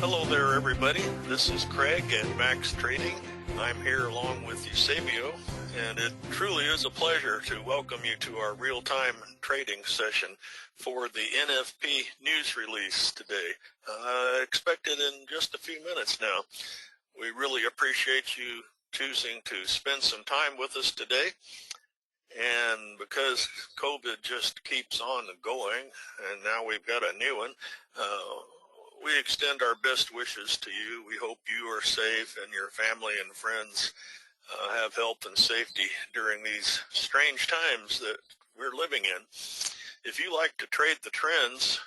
Hello there, everybody. This is Craig at Max Trading. I'm here along with Eusebio, and it truly is a pleasure to welcome you to our real-time trading session for the NFP news release today. Expected in just a few minutes now. We really appreciate you choosing to spend some time with us today. And because COVID just keeps on going, and now we've got a new one, we extend our best wishes to you. We hope you are safe and your family and friends have health and safety during these strange times that we're living in. If you like to trade the trends,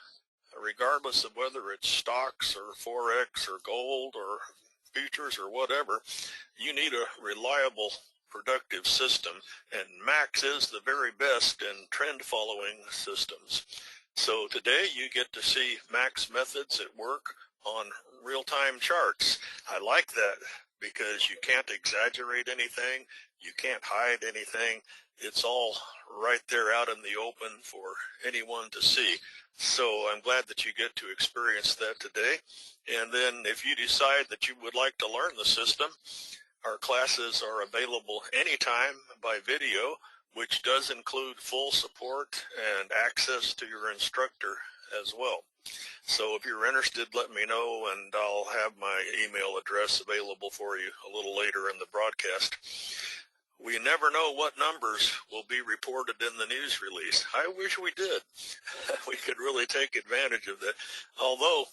regardless of whether it's stocks or Forex or gold or futures or whatever, you need a reliable, productive system, and Max is the very best in trend following systems. So today you get to see Max methods at work on real-time charts. I like that because you can't exaggerate anything, you can't hide anything. It's all right there out in the open for anyone to see. So I'm glad that you get to experience that today. And then if you decide that you would like to learn the system, our classes are available anytime by video, which does include full support and access to your instructor as well. So if you're interested, let me know, and I'll have my email address available for you a little later in the broadcast. We never know what numbers will be reported in the news release. I wish we did. We could really take advantage of that. Although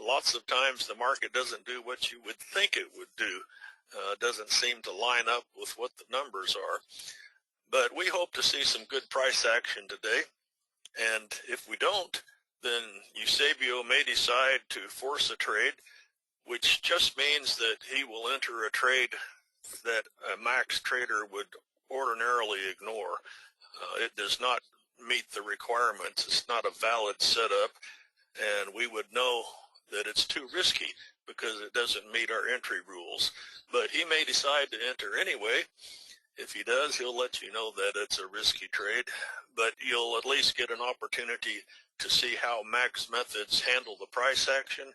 lots of times the market doesn't do what you would think it would do. Doesn't seem to line up with what the numbers are. But we hope to see some good price action today. And if we don't, then Eusebio may decide to force a trade, which just means that he will enter a trade that a Max trader would ordinarily ignore. It does not meet the requirements. It's not a valid setup, and we would know that it's too risky because it doesn't meet our entry rules. But he may decide to enter anyway. If he does, he'll let you know that it's a risky trade, but you'll at least get an opportunity to see how Max methods handle the price action,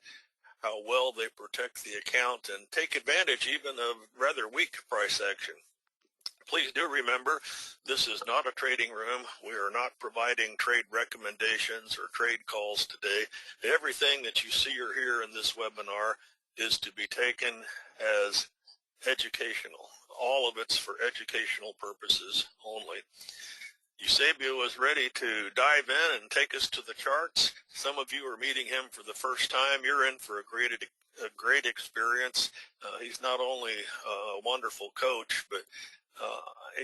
how well they protect the account, and take advantage even of rather weak price action. Please do remember, this is not a trading room. We are not providing trade recommendations or trade calls today. Everything that you see or hear in this webinar is to be taken as educational. All of it's for educational purposes only. Eusebio is ready to dive in and take us to the charts. Some of you are meeting him for the first time. You're in for a great experience. He's not only a wonderful coach, but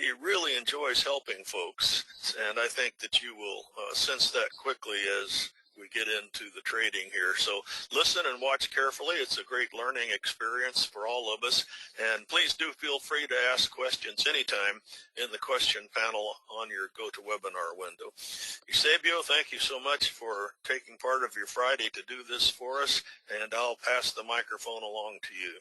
he really enjoys helping folks, and I think that you will sense that quickly as we get into the trading here. So listen and watch carefully. It's a great learning experience for all of us, and please do feel free to ask questions anytime in the question panel on your GoToWebinar window. Eusebio, thank you so much for taking part of your Friday to do this for us, and I'll pass the microphone along to you.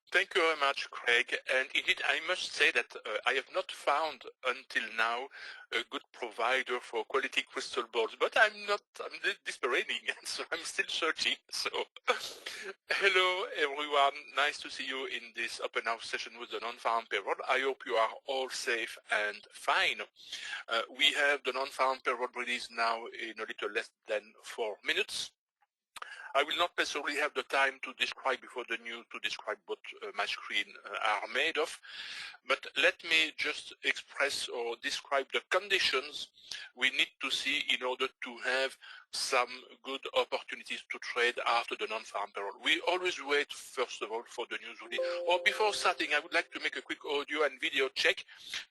Thank you very much, Craig. And indeed, I must say that I have not found until now a good provider for quality crystal balls, but I'm desperating, so I'm still searching. So, hello everyone, nice to see you in this open house session with the non-farm payroll. I hope you are all safe and fine. We have the non-farm payroll release now in a little less than 4 minutes. I will not necessarily have the time to describe before the news to describe what my screen are made of, but let me just express or describe the conditions we need to see in order to have some good opportunities to trade after the non-farm payroll. We always wait, first of all, for the news release. Or before starting, I would like to make a quick audio and video check.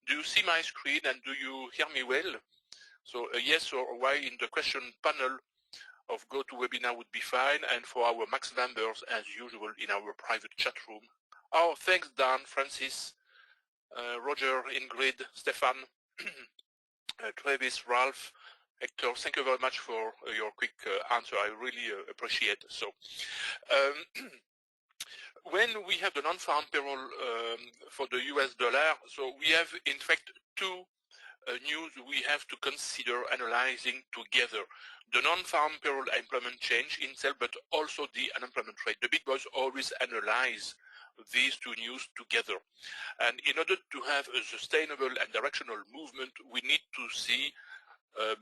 Do you see my screen and do you hear me well? So a yes or a Y in the question panel of GoToWebinar would be fine, and for our Max members, as usual, in our private chat room. Oh, thanks, Dan, Francis, Roger, Ingrid, Stefan, Travis, Ralph, Hector, thank you very much for your quick answer. I really appreciate it. So, when we have the non-farm payroll for the US dollar, so we have, in fact, two news we have to consider analyzing together. The non-farm payroll employment change in itself, but also the unemployment rate. The big boys always analyze these two news together. And in order to have a sustainable and directional movement, we need to see a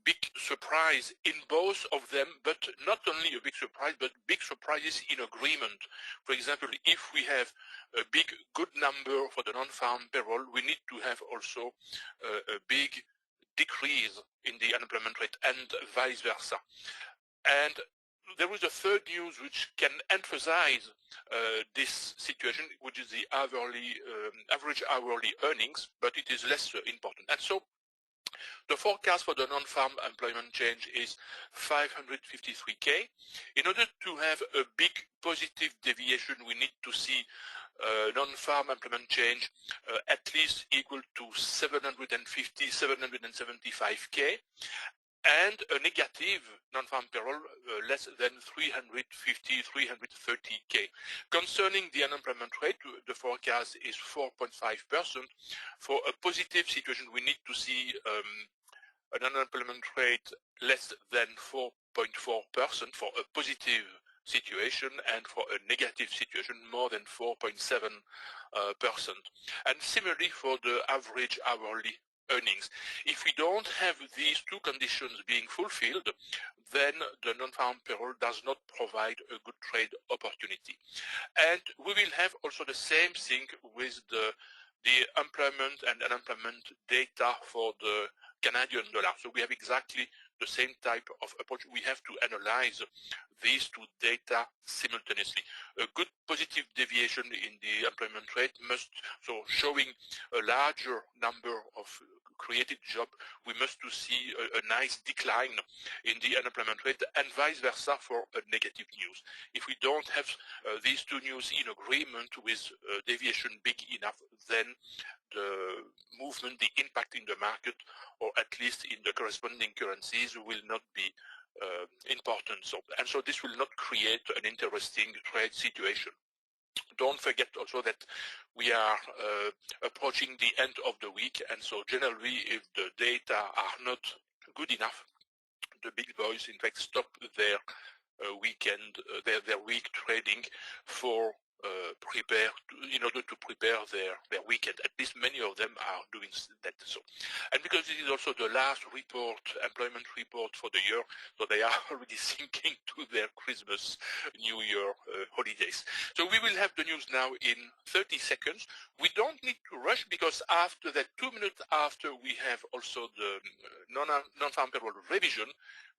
big surprise in both of them, but not only a big surprise, but big surprises in agreement. For example, if we have a big good number for the non-farm payroll, we need to have also a big decrease in the unemployment rate and vice versa. And there is a third news which can emphasize this situation, which is the average hourly earnings, but it is less important. And so the forecast for the non-farm employment change is 553K. In order to have a big positive deviation, we need to see non-farm employment change at least equal to 750, 775K, and a negative non-farm payroll less than 350, 330K. Concerning the unemployment rate, the forecast is 4.5%. For a positive situation, we need to see an unemployment rate less than 4.4% for a positive situation, and for a negative situation more than 4.7%. And similarly for the average hourly earnings. If we don't have these two conditions being fulfilled, then the non-farm payroll does not provide a good trade opportunity. And we will have also the same thing with the employment and unemployment data for the Canadian dollar. So we have exactly the same type of approach. We have to analyze these two data simultaneously. A good positive deviation in the employment rate must, so showing a larger number of created jobs, we must to see a nice decline in the unemployment rate, and vice versa for a negative news. If we don't have these two news in agreement with deviation big enough, then the movement, the impact in the market, or at least in the corresponding currencies, will not be important. And so this will not create an interesting trade situation. Don't forget also that we are approaching the end of the week, and so generally if the data are not good enough, the big boys in fact stop their weekend, their week trading for in order to prepare their weekend. At least many of them are doing that. So, and because this is also the last report, employment report for the year, so they are already thinking to their Christmas, New Year holidays. So we will have the news now in 30 seconds. We don't need to rush, because after that, 2 minutes after, we have also the non-farm payroll revision,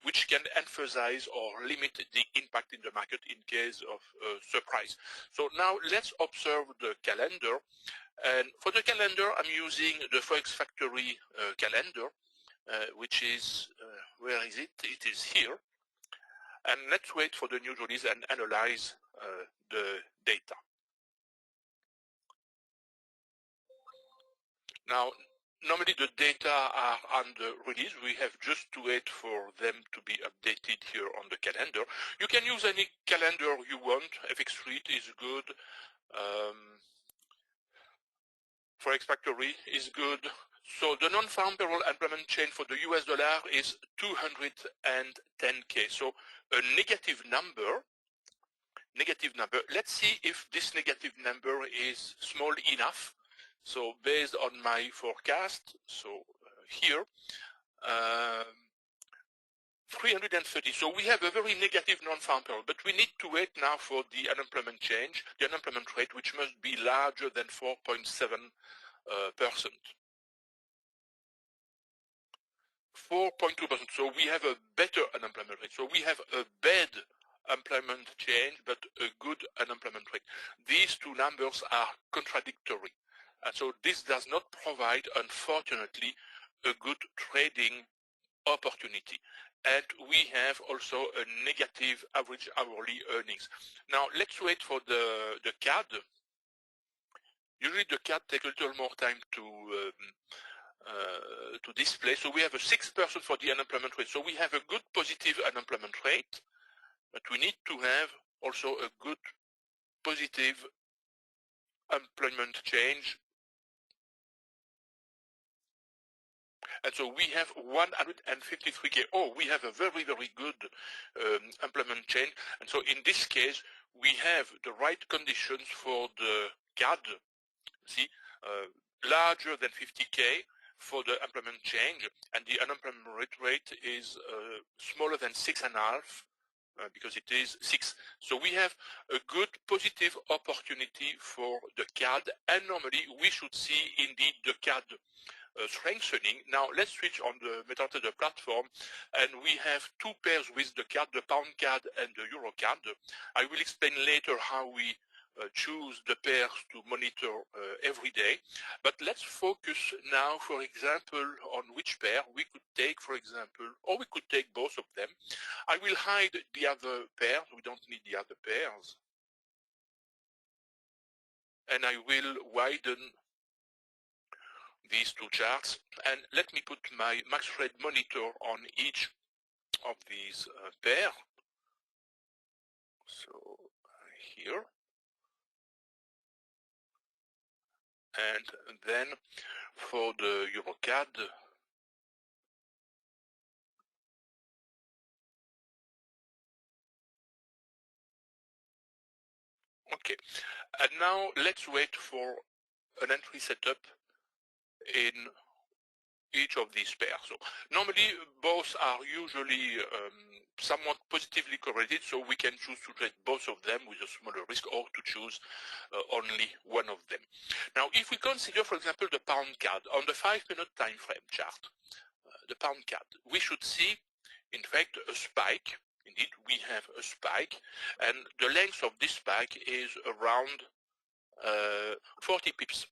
which can emphasize or limit the impact in the market in case of surprise. So now let's observe the calendar. And for the calendar, I'm using the Forex Factory calendar, which is, where is it? It is here. And let's wait for the news release and analyze the data. Now, normally the data are under release. We have just to wait for them to be updated here on the calendar. You can use any calendar you want. FX Street is good. Forex Factory is good. So the non-farm payroll employment change for the US dollar is 210K. So a negative number. Let's see if this negative number is small enough. So based on my forecast, so here, 330. So we have a very negative non-farm payroll, but we need to wait now for the unemployment change, the unemployment rate, which must be larger than 4.7%. 4.2%. So we have a better unemployment rate. So we have a bad employment change, but a good unemployment rate. These two numbers are contradictory. And so this does not provide, unfortunately, a good trading opportunity. And we have also a negative average hourly earnings. Now let's wait for the CAD. Usually the CAD takes a little more time to display. So we have a 6% for the unemployment rate. So we have a good positive unemployment rate, but we need to have also a good positive employment change And so we have 153K. Oh, we have a very, very good implement change. And so in this case, we have the right conditions for the CAD, see, larger than 50K for the implement change, and the unemployment rate is smaller than 6.5, because it is 6. So we have a good positive opportunity for the CAD, and normally we should see indeed the CAD strengthening. Now let's switch on the MetaTrader platform, and we have two pairs with the CAD, the Pound CAD and the Euro CAD. I will explain later how we choose the pairs to monitor every day. But let's focus now, for example, on which pair we could take, for example, or we could take both of them. I will hide the other pairs. We don't need the other pairs. And I will widen these two charts. And let me put my max trade monitor on each of these pairs. So here. And then for the EuroCAD, okay. And now let's wait for an entry setup in each of these pairs. So normally both are usually somewhat positively correlated, so we can choose to trade both of them with a smaller risk, or to choose only one of them. Now if we consider, for example, the Pound CAD on the 5-minute time frame chart, the Pound CAD, we should see in fact a spike. Indeed, we have a spike, and the length of this spike is around 40 pips.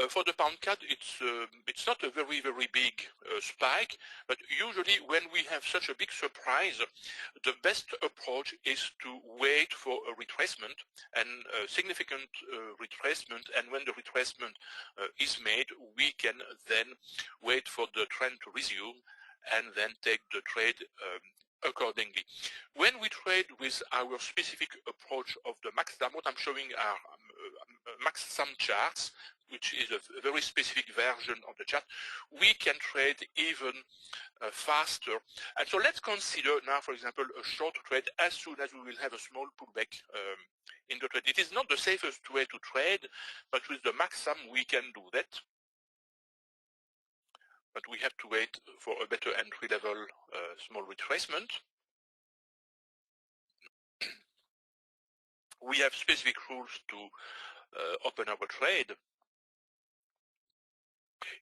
For the Pound CAD, it's not a very, very big spike, but usually when we have such a big surprise, the best approach is to wait for a retracement, and a significant retracement, and when the retracement is made, we can then wait for the trend to resume and then take the trade accordingly. When we trade with our specific approach of the max sum, what I'm showing are max sum charts, which is a very specific version of the chart, we can trade even faster. And so let's consider now, for example, a short trade as soon as we will have a small pullback in the trade. It is not the safest way to trade, but with the max sum we can do that. But we have to wait for a better entry level small retracement. We have specific rules to open our trade.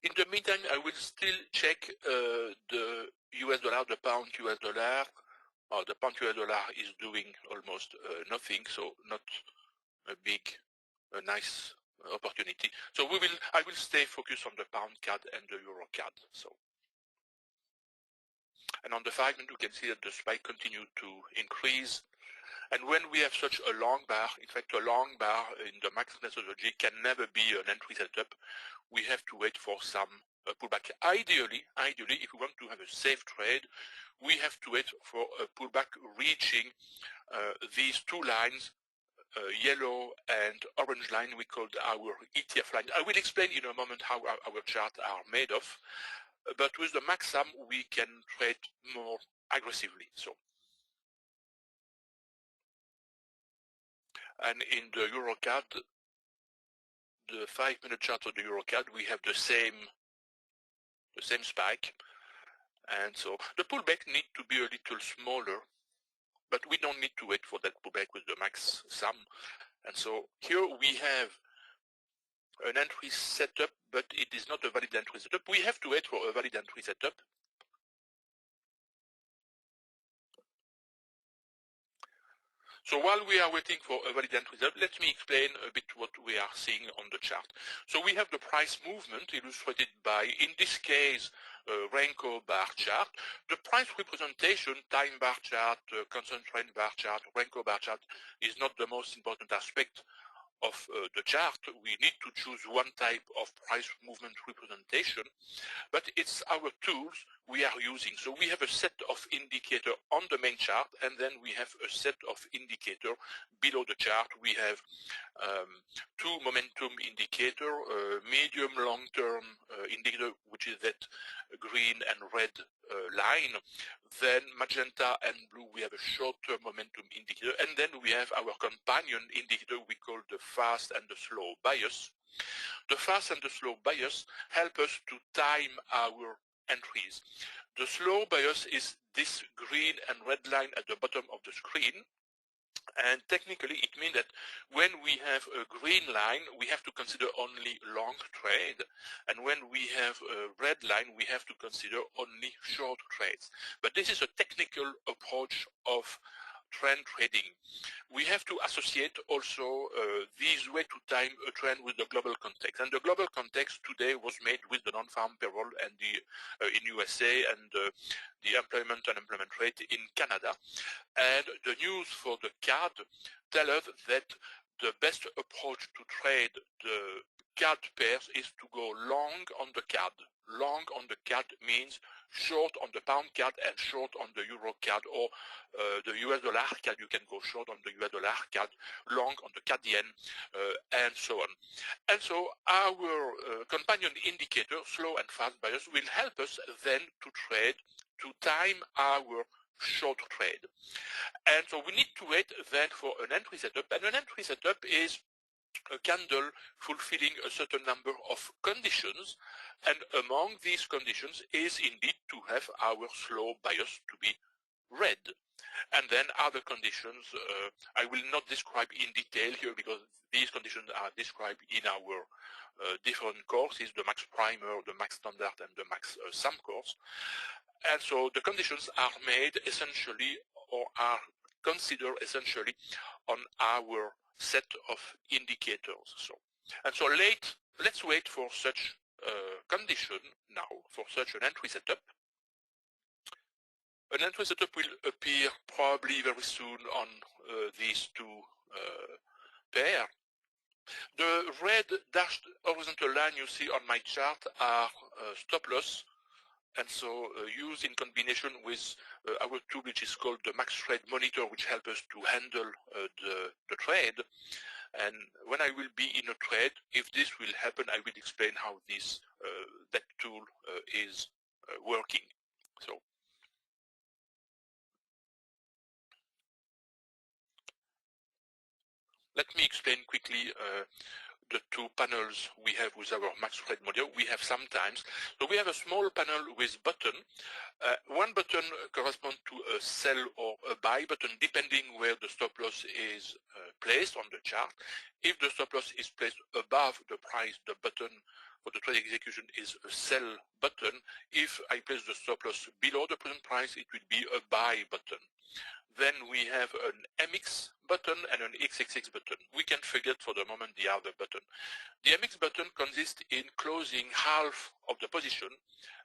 In the meantime, I will still check the US dollar, the pound US dollar. The pound US dollar is doing almost nothing, so not a big, nice opportunity. So I will stay focused on the Pound CAD and the Euro CAD. So, and on the 5-minute, we can see that the spike continued to increase. And when we have such a long bar, in fact, a long bar in the max methodology can never be an entry setup. We have to wait for some pullback. Ideally, if we want to have a safe trade, we have to wait for a pullback reaching these two lines, yellow and orange line we called our ETF line. I will explain in a moment how our charts are made of, but with the max sum we can trade more aggressively. So, and in the EuroCAD, the 5-minute chart of the EuroCAD, we have the same spike, and so the pullback needs to be a little smaller, but we don't need to wait for that pullback with the max sum. And so here we have an entry setup, but it is not a valid entry setup. We have to wait for a valid entry setup. So while we are waiting for a valid entry setup, let me explain a bit what we are seeing on the chart. So we have the price movement illustrated by, in this case, Renko bar chart. The price representation, time bar chart, constant trend bar chart, Renko bar chart, is not the most important aspect of the chart, we need to choose one type of price movement representation, but it's our tools we are using. So we have a set of indicators on the main chart, and then we have a set of indicators below the chart. We have two momentum indicator, medium long-term indicator, which is that green and red line. Then magenta and blue, we have a short-term momentum indicator, and then we have our companion indicator we call the fast and the slow bias. The fast and the slow bias help us to time our entries. The slow bias is this green and red line at the bottom of the screen. And technically, it means that when we have a green line, we have to consider only long trade. And when we have a red line, we have to consider only short trades. But this is a technical approach of trend trading. We have to associate also this way to time a trend with the global context. And the global context today was made with the non-farm payroll and the in USA and the employment and unemployment rate in Canada. And the news for the CAD tell us that the best approach to trade the CAD pairs is to go long on the CAD. Long on the CAD means short on the pound CAD and short on the euro CAD, or the US dollar CAD, you can go short on the US dollar CAD, long on the CAD yen, and so on. And so our companion indicator, slow and fast bias, will help us then to trade, to time our short trade. And so we need to wait then for an entry setup, and an entry setup is a candle fulfilling a certain number of conditions, and among these conditions is indeed to have our slow bias to be red. And then other conditions, I will not describe in detail here because these conditions are described in our different courses, the max primer, the max standard, and the max sum course. And so the conditions are made essentially, or are considered essentially, on our set of indicators. So let's wait for such condition now, for such an entry setup. An entry setup will appear probably very soon on these two pair. The red dashed horizontal line you see on my chart are stop loss, and so used in combination with our tool which is called the Max Trade Monitor, which helps us to handle the trade. And when I will be in a trade, if this will happen, I will explain how this that tool is working. So let me explain quickly the two panels we have with our Max Trade model. We have sometimes, so we have a small panel with button. One button corresponds to a sell or a buy button, depending where the stop loss is placed on the chart. If the stop loss is placed above the price, the button for the trade execution is a sell button. If I place the stop loss below the present price, it will be a buy button. Then we have an MX button and an XXX button. We can forget for the moment the other button. The MX button consists in closing half of the position,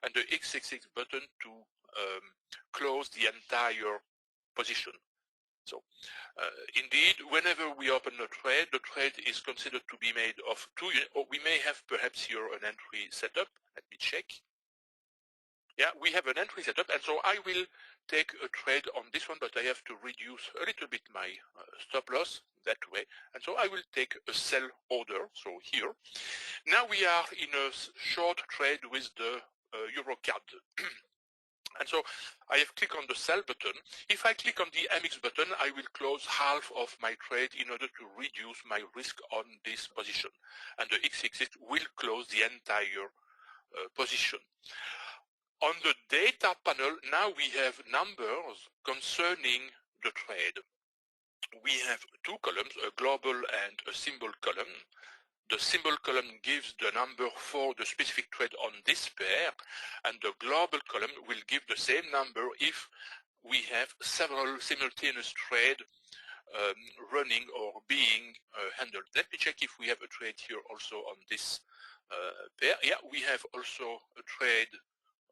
and the XXX button to close the entire position. So indeed, whenever we open a trade, the trade is considered to be made of two units, or we may have perhaps here an entry setup. Let me check. Yeah, we have an entry setup, and so I will take a trade on this one, but I have to reduce a little bit my stop loss that way. And so I will take a sell order, so here. Now we are in a short trade with the Euro CAD. And so I have clicked on the sell button. If I click on the MX button, I will close half of my trade in order to reduce my risk on this position. And the XXX will close the entire position. On the data panel, now we have numbers concerning the trade. We have two columns, a global and a symbol column. The symbol column gives the number for the specific trade on this pair, and the global column will give the same number if we have several simultaneous trades running or being handled. Let me check if we have a trade here also on this pair. Yeah, we have also a trade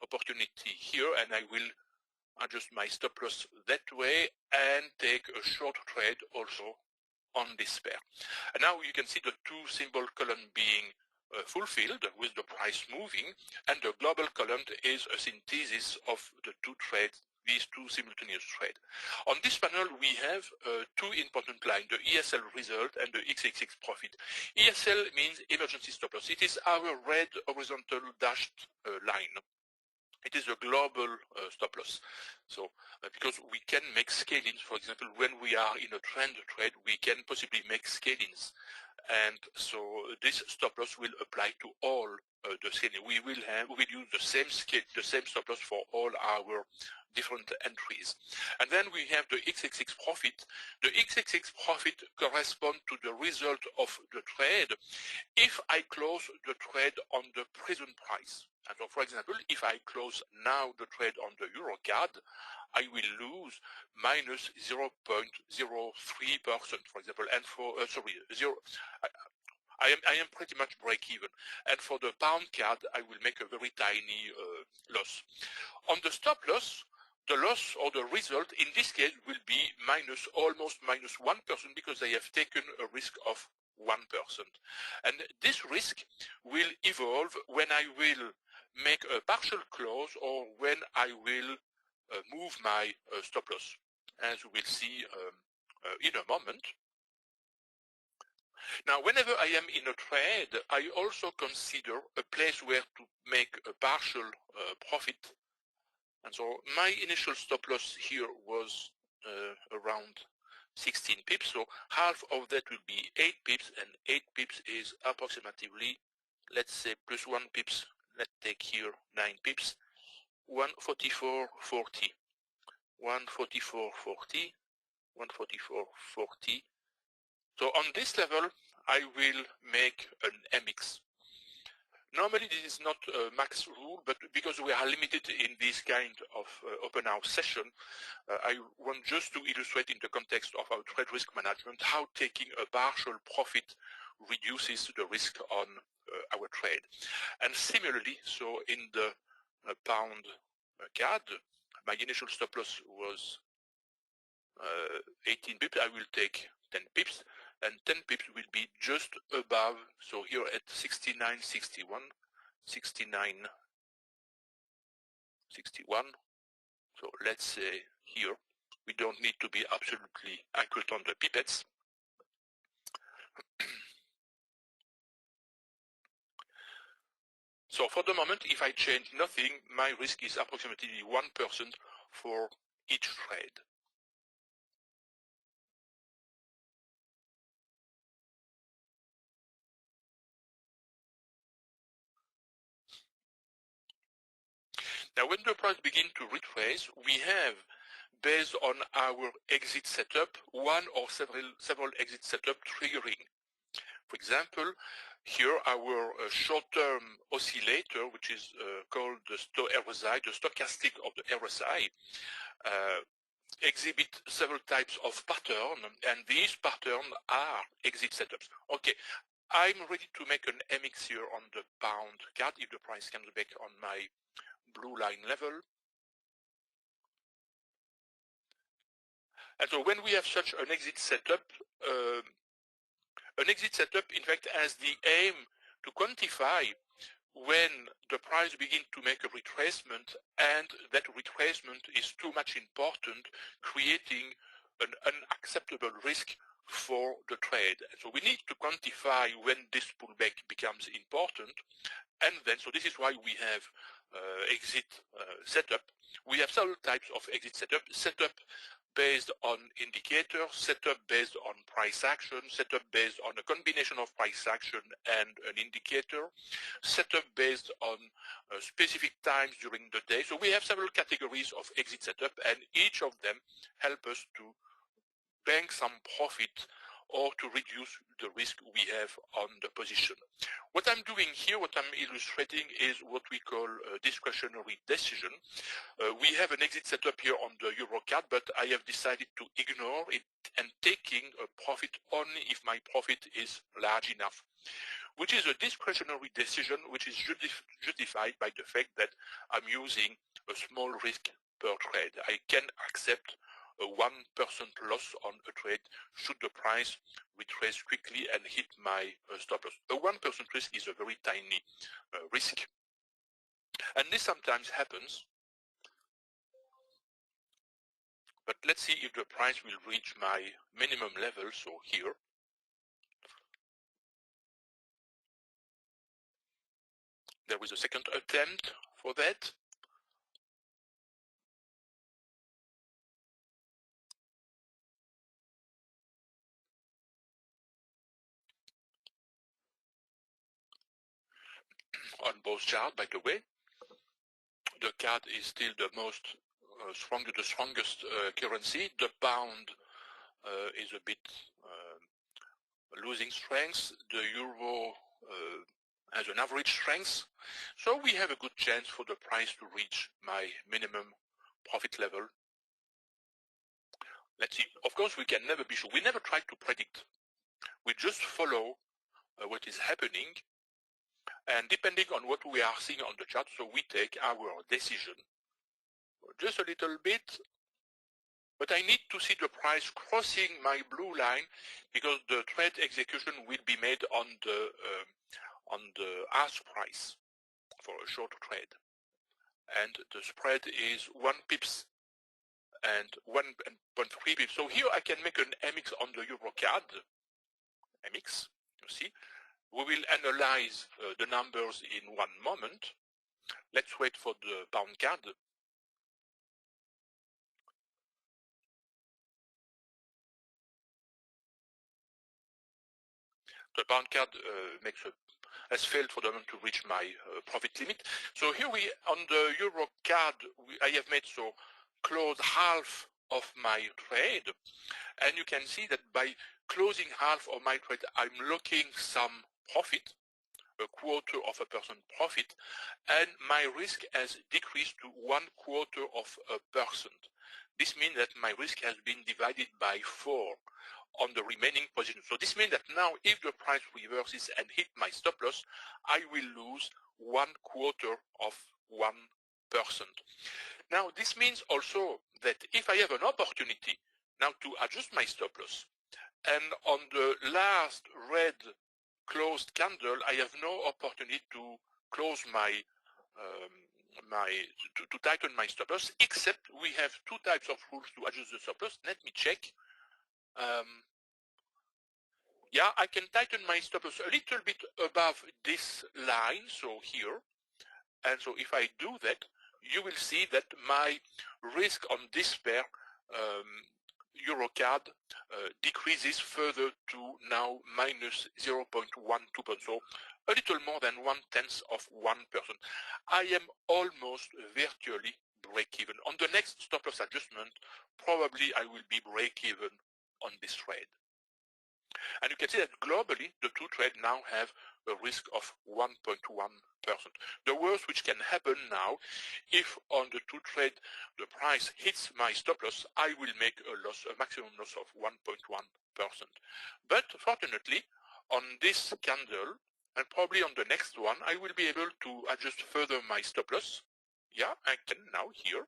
opportunity here, and I will adjust my stop loss that way and take a short trade also on this pair. And now you can see the two symbol column being fulfilled with the price moving, and the global column is a synthesis of the two trades, these two simultaneous trades. On this panel we have two important lines, the ESL result and the XXX profit. ESL means emergency stop loss. It is our red horizontal dashed line. It is a global stop loss. So because we can make scale-ins, for example, when we are in a trend trade, we can possibly make scale-ins. And so this stop loss will apply to all the scale-in. We will use the same stop loss for all our different entries. And then we have the XXX profit. The XXX profit corresponds to the result of the trade if I close the trade on the present price. And so, for example, if I close now the trade on the euro card, I will lose minus 0.03%, for example, and for I am pretty much break even. And for the pound card, I will make a very tiny loss. On the stop loss, the loss or the result in this case will be almost minus 1% because I have taken a risk of 1%. And this risk will evolve when I will make a partial close or when I will move my stop loss, as we will see in a moment. Now, whenever I am in a trade, I also consider a place where to make a partial profit. And so my initial stop loss here was around 16 pips, so half of that will be 8 pips, and 8 pips is approximately, let's say, plus 1 pips. Let's take here 9 pips, 144.40, 144.40, 144.40. So on this level, I will make an MX. Normally this is not a max rule, but because we are limited in this kind of open house session, I want just to illustrate in the context of our trade risk management how taking a partial profit reduces the risk on our trade. And similarly, so in the pound card, my initial stop loss was 18 pips. I will take 10 pips, and 10 pips will be just above, so here at 69.61, 69.61. So let's say here, we don't need to be absolutely accurate on the pipettes. So for the moment, if I change nothing, my risk is approximately 1% for each trade. Now, when the price begins to retrace, we have, based on our exit setup, one or several exit setup triggering. For example, here our short-term oscillator, which is called the RSI, the stochastic of the RSI, exhibit several types of patterns, and these patterns are exit setups. Okay, I'm ready to make an MX here on the pound card if the price comes back on my blue line level. And so when we have such an exit setup, in fact, has the aim to quantify when the price begins to make a retracement and that retracement is too much important, creating an unacceptable risk for the trade. So we need to quantify when this pullback becomes important, and then, so this is why we have exit setup. We have several types of exit setup based on indicators, setup based on price action, setup based on a combination of price action and an indicator, setup based on specific times during the day. So we have several categories of exit setup, and each of them help us to bank some profit or to reduce the risk we have on the position. What I'm doing here, what I'm illustrating, is what we call a discretionary decision. We have an exit setup here on the euro card, but I have decided to ignore it and taking a profit only if my profit is large enough, which is a discretionary decision which is justified by the fact that I'm using a small risk per trade. I can accept a 1% loss on a trade should the price retrace quickly and hit my stop loss. A 1% risk is a very tiny risk. And this sometimes happens. But let's see if the price will reach my minimum level, so here. There is a second attempt for that. On both charts, by the way, the CAD is still the most the strongest currency. The pound is a bit losing strength. The euro has an average strength. So we have a good chance for the price to reach my minimum profit level. Let's see. Of course, we can never be sure. We never try to predict. We just follow what is happening. And depending on what we are seeing on the chart, so we take our decision. Just a little bit. But I need to see the price crossing my blue line because the trade execution will be made on the ask price for a short trade. And the spread is 1 pips and 1.3 pips. So here I can make an MX on the Euro CAD. MX, you see. We will analyze the numbers in one moment. Let's wait for the pound CAD. The pound CAD has failed for the moment to reach my profit limit. So here on the Euro CAD, I have made close half of my trade. And you can see that by closing half of my trade, I'm locking some profit, 0.25% profit, and my risk has decreased to 0.25%. This means that my risk has been divided by 4 on the remaining position. So this means that now if the price reverses and hit my stop loss, I will lose 0.25%. Now this means also that if I have an opportunity now to adjust my stop loss, and on the last red closed candle, I have no opportunity to close to tighten my stop loss, except we have 2 types of rules to adjust the stop loss. Let me check. Yeah, I can tighten my stop loss a little bit above this line, so here. And so if I do that, you will see that my risk on this pair, Euro CAD, decreases further to now minus 0.12%, so a little more than 0.1%. I am almost virtually break-even. On the next stop loss adjustment, probably I will be break-even on this trade. And you can see that globally, the 2 trades now have a risk of 1.1%. The worst which can happen now, if on the 2 trades the price hits my stop loss, I will make a maximum loss of 1.1%. But fortunately, on this candle, and probably on the next one, I will be able to adjust further my stop loss. Yeah, I can now here.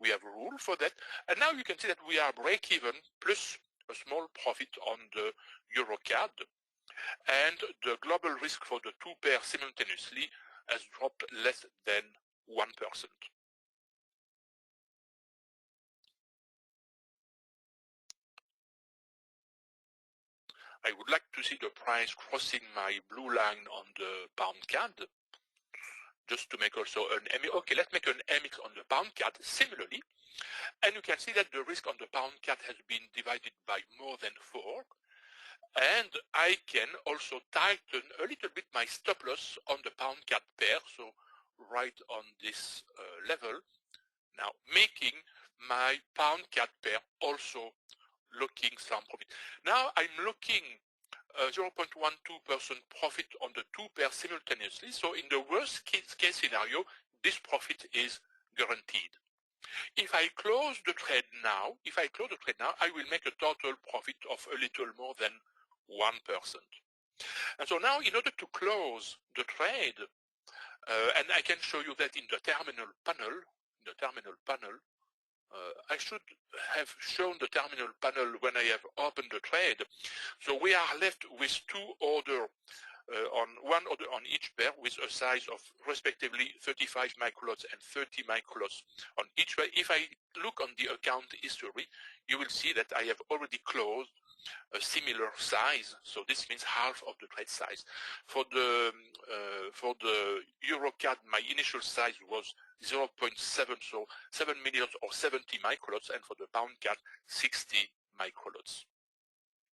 We have a rule for that. And now you can see that we are break-even plus a small profit on the Euro CAD, and the global risk for the 2 pairs simultaneously has dropped less than 1%. I would like to see the price crossing my blue line on the pound CAD, just to make also an MX. Okay, let's make an MX on the pound CAD similarly. And you can see that the risk on the pound CAD has been divided by more than 4. And I can also tighten a little bit my stop loss on the pound CAD pair, so right on this level, now making my pound CAD pair also looking some profit. Now I'm looking 0.12% profit on the 2 pairs simultaneously, so in the worst case scenario, this profit is guaranteed. If I close the trade now, I will make a total profit of a little more than 1%. And so now, in order to close the trade, and I can show you that in the terminal panel, I should have shown the terminal panel when I have opened the trade. So we are left with two orders one order on each pair with a size of respectively 35 microlots and 30 microlots on each pair. If I look on the account history, you will see that I have already closed a similar size, so this means half of the trade size. For the euro card, my initial size was 0.7, so 7 million or 70 microlots, and for the pound card, 60 microlots.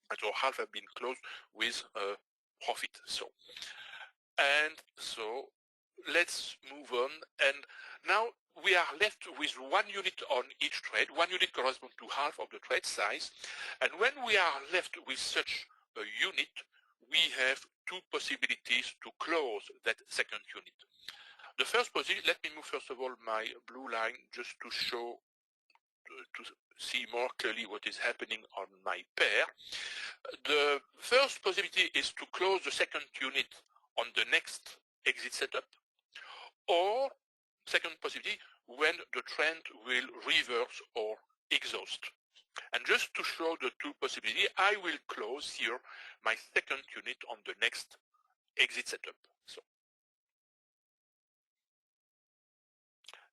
And so half have been closed with profit. So let's move on, and now we are left with 1 unit on each trade. 1 unit corresponds to half of the trade size, and when we are left with such a unit, we have two possibilities to close that second unit. The first possibility, let me move first of all my blue line just to show, to see more clearly what is happening on my pair. The first possibility is to close the second unit on the next exit setup, or second possibility when the trend will reverse or exhaust. And just to show the two possibilities, I will close here my second unit on the next exit setup. So,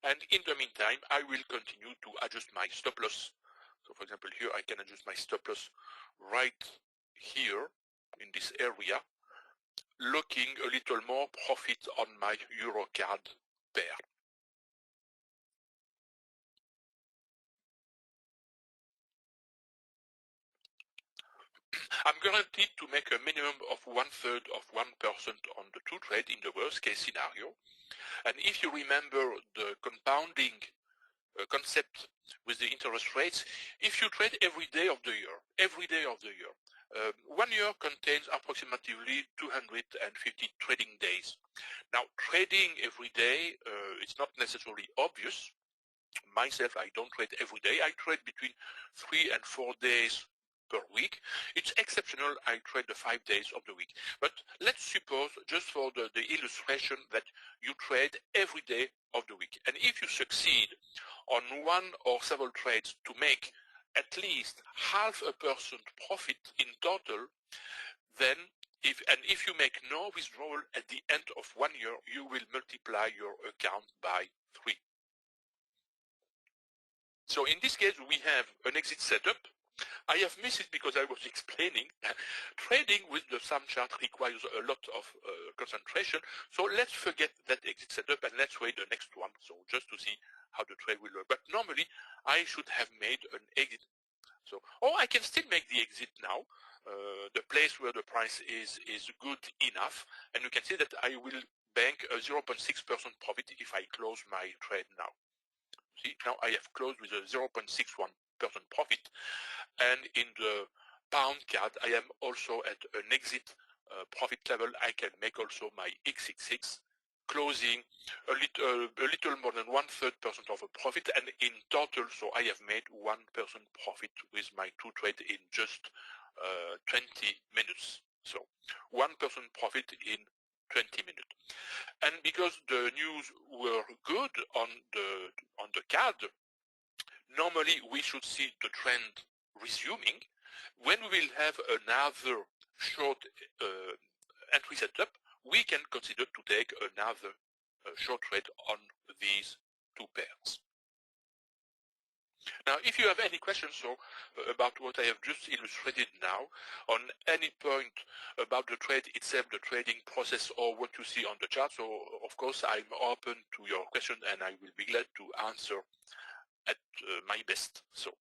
and in the meantime, I will continue to adjust my stop loss. So for example, here I can adjust my stop loss right here in this area, looking a little more profit on my euro card pair. I'm guaranteed to make a minimum of 1/3 of 1% on the two trade in the worst case scenario. And if you remember the compounding concept with the interest rates, if you trade every day of the year, 1 year contains approximately 250 trading days. Now, trading every day, it's not necessarily obvious. Myself, I don't trade every day. I trade between 3 and 4 days per week. It's exceptional, I trade the 5 days of the week. But let's suppose, just for the illustration, that you trade every day of the week. And if you succeed on one or several trades to make at least 0.5% profit in total, then if you make no withdrawal at the end of 1 year, you will multiply your account by 3. So in this case, we have an exit setup. I have missed it because I was explaining. Trading with the sum chart requires a lot of concentration. So let's forget that exit setup and let's wait the next one. So just to see how the trade will work. But normally I should have made an exit. So, or I can still make the exit now. The place where the price is good enough. And you can see that I will bank a 0.6% profit if I close my trade now. See, now I have closed with a 0.61% profit, and in the pound card I am also at an exit profit level. I can make also my XXX, closing a little more than 1/3% of a profit, and in total, so I have made 1% profit with my two trades in just 20 minutes. So 1% profit in 20 minutes. And because the news were good on the card, normally we should see the trend resuming. When we will have another short entry setup, we can consider to take another short trade on these two pairs. Now, if you have any questions about what I have just illustrated now, on any point about the trade itself, the trading process, or what you see on the chart, so of course I'm open to your question and I will be glad to answer at my best. So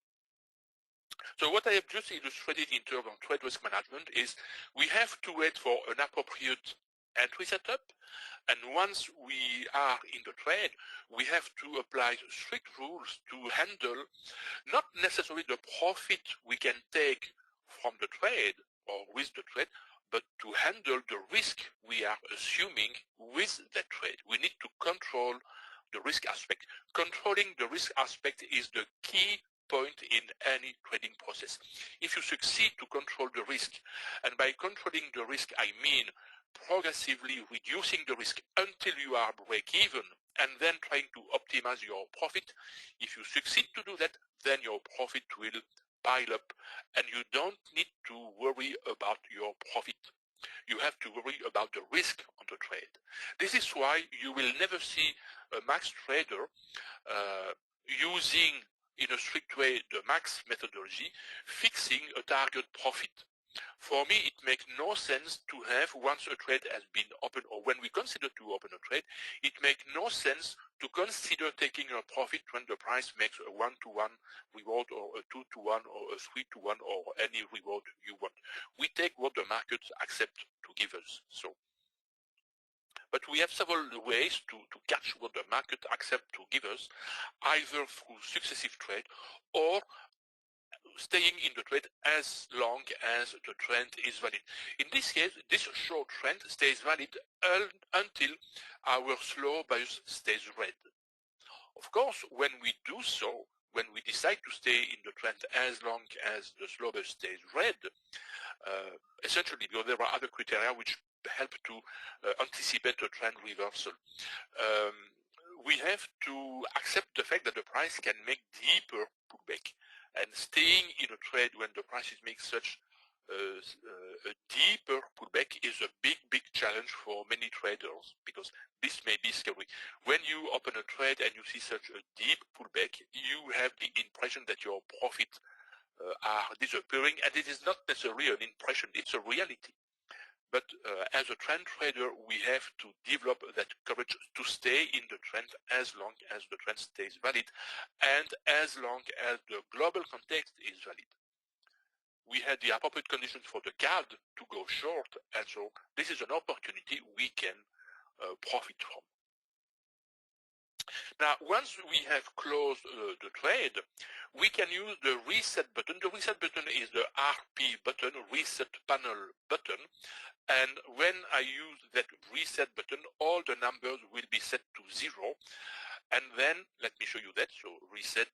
what I have just illustrated in terms of trade risk management is we have to wait for an appropriate entry setup, and once we are in the trade, we have to apply strict rules to handle not necessarily the profit we can take from the trade or with the trade, but to handle the risk we are assuming with that trade. We need to control the risk aspect. Controlling the risk aspect is the key point in any trading process. If you succeed to control the risk, and by controlling the risk I mean progressively reducing the risk until you are break even and then trying to optimize your profit, if you succeed to do that, then then your profit will pile up, and you don't need to worry about your profit. You have to worry about the risk on the trade. This is why you will never see a max trader using in a strict way the max methodology, fixing a target profit. For me, it makes no sense to have, once a trade has been opened, or when we consider to open a trade, it makes no sense to consider taking a profit when the price makes a 1-to-1 reward, or a 2-to-1, or a 3-to-1, or any reward you want. We take what the market accepts to give us. But we have several ways to catch what the market accepts to give us, either through successive trade or staying in the trade as long as the trend is valid. In this case, this short trend stays valid until our slow bias stays red. Of course, when we do so, when we decide to stay in the trend as long as the slow bias stays red, essentially because there are other criteria which help to anticipate a trend reversal. We have to accept the fact that the price can make deeper pullback, and staying in a trade when the price is making such a deeper pullback is a big challenge for many traders, because this may be scary. When you open a trade and you see such a deep pullback, you have the impression that your profits are disappearing, and it is not necessarily an impression, it's a reality. But as a trend trader, we have to develop that courage to stay in the trend as long as the trend stays valid, and as long as the global context is valid. We had the appropriate conditions for the CAD to go short, and so this is an opportunity we can profit from. Now, once we have closed the trade, we can use the reset button. The reset button is the RP button, reset panel button. And when I use that reset button, all the numbers will be set to 0. And then, let me show you that. So reset,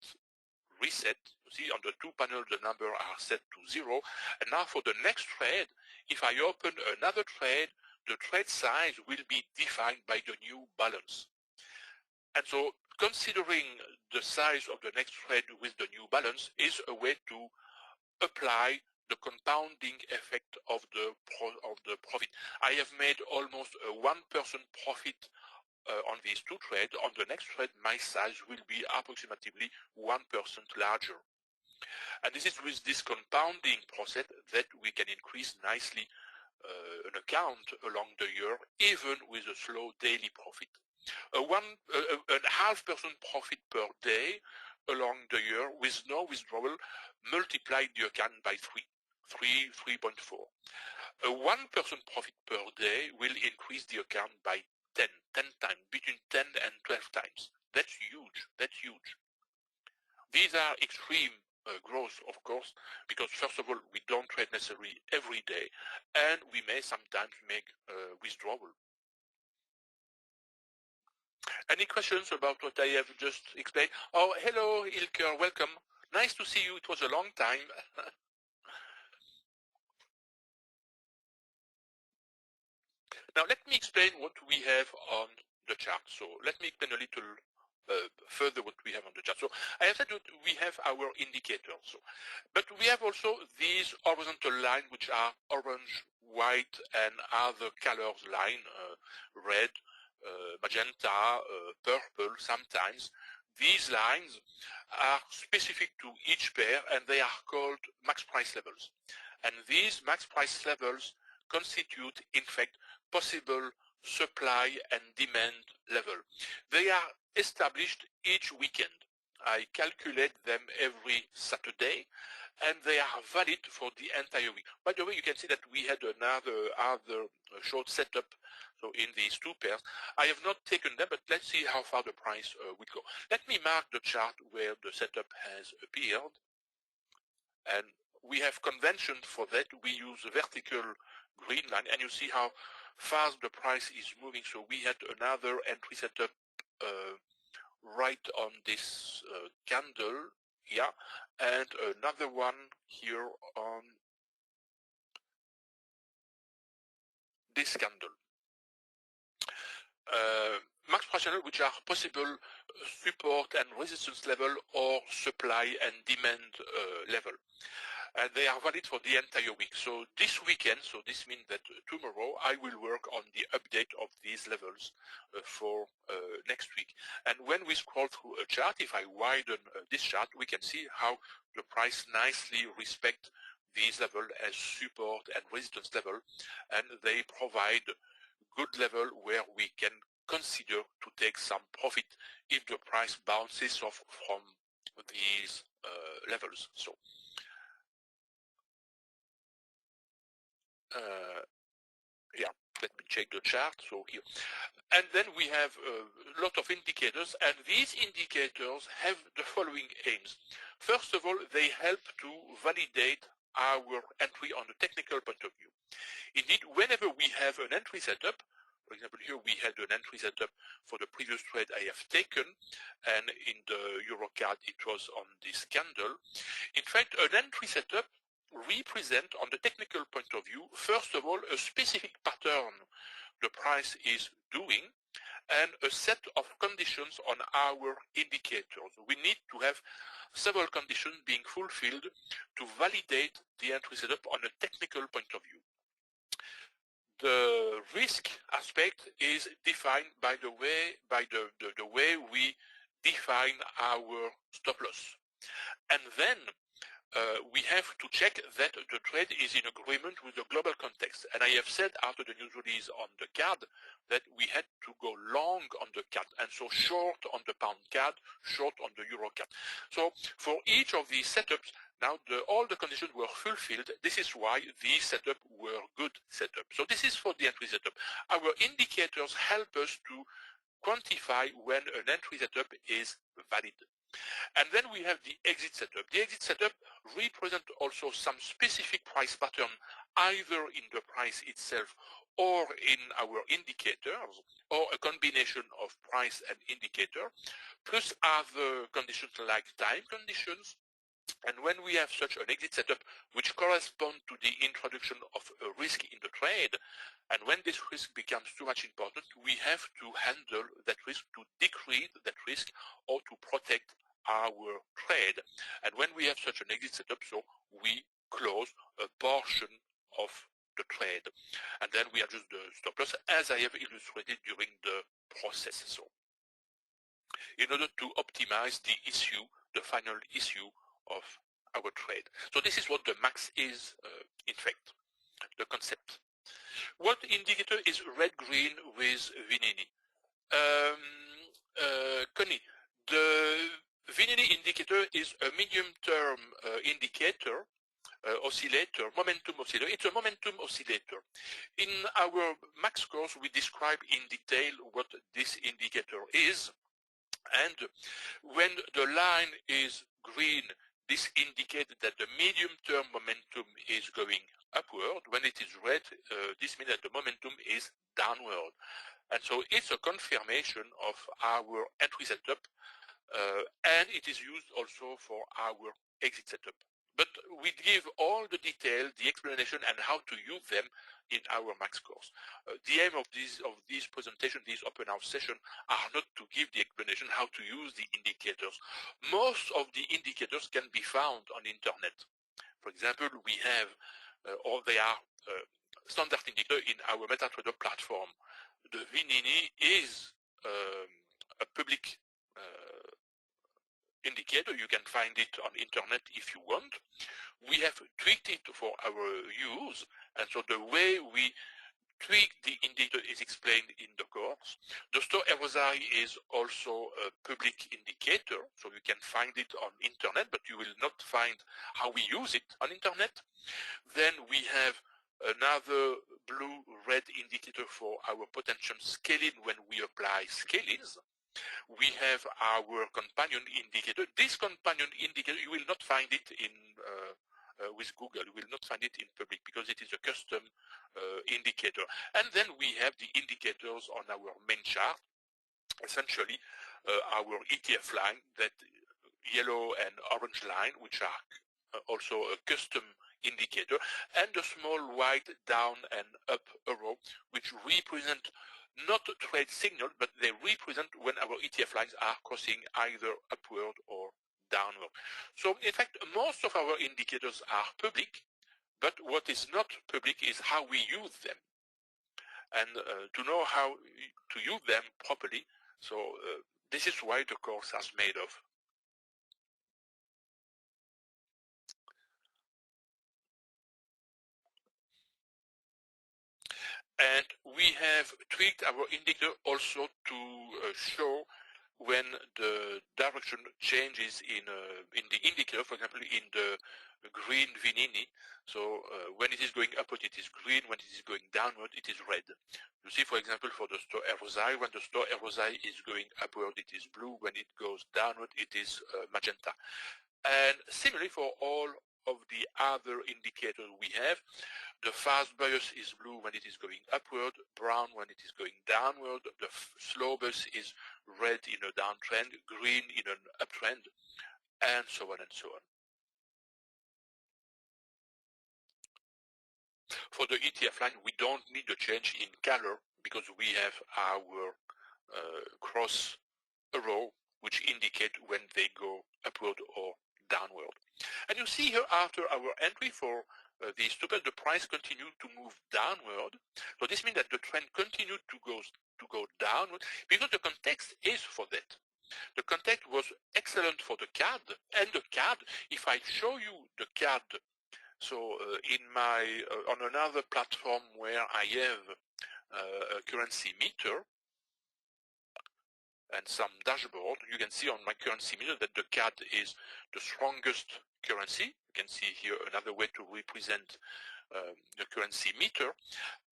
reset. You see on the two panels, the numbers are set to 0. And now for the next trade, if I open another trade, the trade size will be defined by the new balance. And so considering the size of the next trade with the new balance is a way to apply the compounding effect of the profit. I have made almost a 1% profit on these two trades. On the next trade, my size will be approximately 1% larger. And this is with this compounding process that we can increase nicely an account along the year, even with a slow daily profit. A 0.5% profit per day along the year with no withdrawal multiply the account by 3.4. A 1% profit per day will increase the account by 10 times, between 10 and 12 times. That's huge, that's huge. These are extreme growth, of course, because first of all, we don't trade necessarily every day, and we may sometimes make withdrawal. Any questions about what I have just explained? Oh, hello, Ilker, welcome. Nice to see you. It was a long time. Now, let me explain what we have on the chart. So let me explain a little further what we have on the chart. So I have said that we have our indicators, but we have also these horizontal lines, which are orange, white, and other colors line, red, magenta, purple sometimes. These lines are specific to each pair, and they are called max price levels. And these max price levels constitute, in fact, possible supply and demand level. They are established each weekend. I calculate them every Saturday, and they are valid for the entire week. By the way, you can see that we had other short setup. So in these two pairs, I have not taken them, but let's see how far the price will go. Let me mark the chart where the setup has appeared. And we have convention for that. We use a vertical green line, and you see how fast the price is moving. So we had another entry setup right on this candle, yeah, and another one here on this candle. Max price channel, which are possible support and resistance level or supply and demand level. And they are valid for the entire week. So this weekend, so this means that tomorrow I will work on the update of these levels for next week. And when we scroll through a chart, if I widen this chart, we can see how the price nicely respects these levels as support and resistance level, and they provide good level where we can consider to take some profit if the price bounces off from these levels. So yeah, let me check the chart. So here, and then we have a lot of indicators, and these indicators have the following aims. First of all, they help to validate our entry on the technical point of view. Indeed, whenever we have an entry setup, for example, here we had an entry setup for the previous trade I have taken, and in the Eurocard it was on this candle. In fact, an entry setup represents, on the technical point of view, first of all, a specific pattern the price is doing, and a set of conditions on our indicators. We need to have several conditions being fulfilled to validate the entry setup on a technical point of view. The risk aspect is defined by the way we define our stop loss. And then we have to check that the trade is in agreement with the global context. And I have said after the news release on the CAD that we had to go long on the CAD, and so short on the pound CAD, short on the euro CAD. So for each of these setups, now all the conditions were fulfilled. This is why these setups were good setups. So this is for the entry setup. Our indicators help us to quantify when an entry setup is valid. And then we have the exit setup. The exit setup represents also some specific price pattern, either in the price itself or in our indicators, or a combination of price and indicator, plus other conditions like time conditions. And when we have such an exit setup, which corresponds to the introduction of a risk in the trade, and when this risk becomes too much important, we have to handle that risk, to decrease that risk, or to protect our trade. And when we have such an exit setup, so we close a portion of the trade. And then we adjust the stop loss, as I have illustrated during the process. So in order to optimize the issue, the final issue of our trade. So this is what the max is, in fact, the concept. What indicator is red-green with Vinini? Connie, the Vinini indicator is a medium-term indicator, oscillator, momentum oscillator. It's a momentum oscillator. In our max course, we describe in detail what this indicator is. And when the line is green, this indicates that the medium-term momentum is going upward. When it is red, this means that the momentum is downward. And so it's a confirmation of our entry setup, and it is used also for our exit setup. But we give all the detail, the explanation, and how to use them in our max course. The aim of this presentation, this open house session, are not to give the explanation how to use the indicators. Most of the indicators can be found on internet. For example, we have, or they are standard indicator in our MetaTrader platform. The Vinini is a public indicator. You can find it on internet if you want. We have tweaked it for our use, and so the way we tweak the indicator is explained in the course. The store RSI is also a public indicator, so you can find it on internet, but you will not find how we use it on internet. Then we have another blue-red indicator for our potential scaling when we apply scalings. We have our companion indicator. This companion indicator, you will not find it in with Google. You will not find it in public because it is a custom indicator. And then we have the indicators on our main chart, essentially our ETF line, that yellow and orange line, which are also a custom indicator, and the small white down and up arrow, which represent not trade signal, but they represent when our ETF lines are crossing either upward or downward. So in fact, most of our indicators are public, but what is not public is how we use them. And to know how to use them properly, so this is why the course is made of. And we have tweaked our indicator also to show when the direction changes in the indicator, for example, in the green Vinini. So when it is going upward, it is green. When it is going downward, it is red. You see, for example, for the store RSI, when the store RSI is going upward, it is blue. When it goes downward, it is magenta. And similarly for all of the other indicators we have, the fast bias is blue when it is going upward, brown when it is going downward, the slow bias is red in a downtrend, green in an uptrend, and so on and so on. For the ETF line, we don't need a change in color because we have our cross arrow which indicate when they go upward or downward. And you see here after our entry for the stupid, the price continued to move downward. So this means that the trend continued to go downward because the context is for that. The context was excellent for the CAD, and the CAD, if I show you the CAD, so in my on another platform where I have a currency meter and some dashboard, you can see on my currency meter that the CAD is the strongest currency. You can see here another way to represent the currency meter,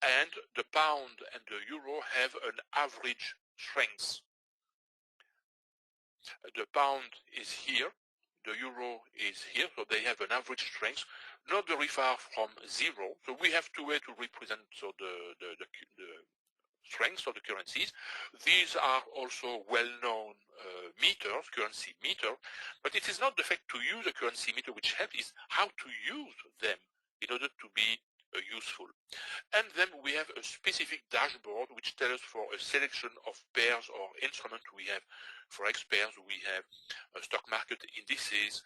and the pound and the euro have an average strength. The pound is here, the euro is here, so they have an average strength, not very far from zero. So we have two ways to represent so the strengths of the currencies. These are also well-known meters, currency meter, but it is not the fact to use a currency meter which helps, is how to use them in order to be useful. And then we have a specific dashboard which tells us for a selection of pairs or instruments. We have forex pairs, we have stock market indices.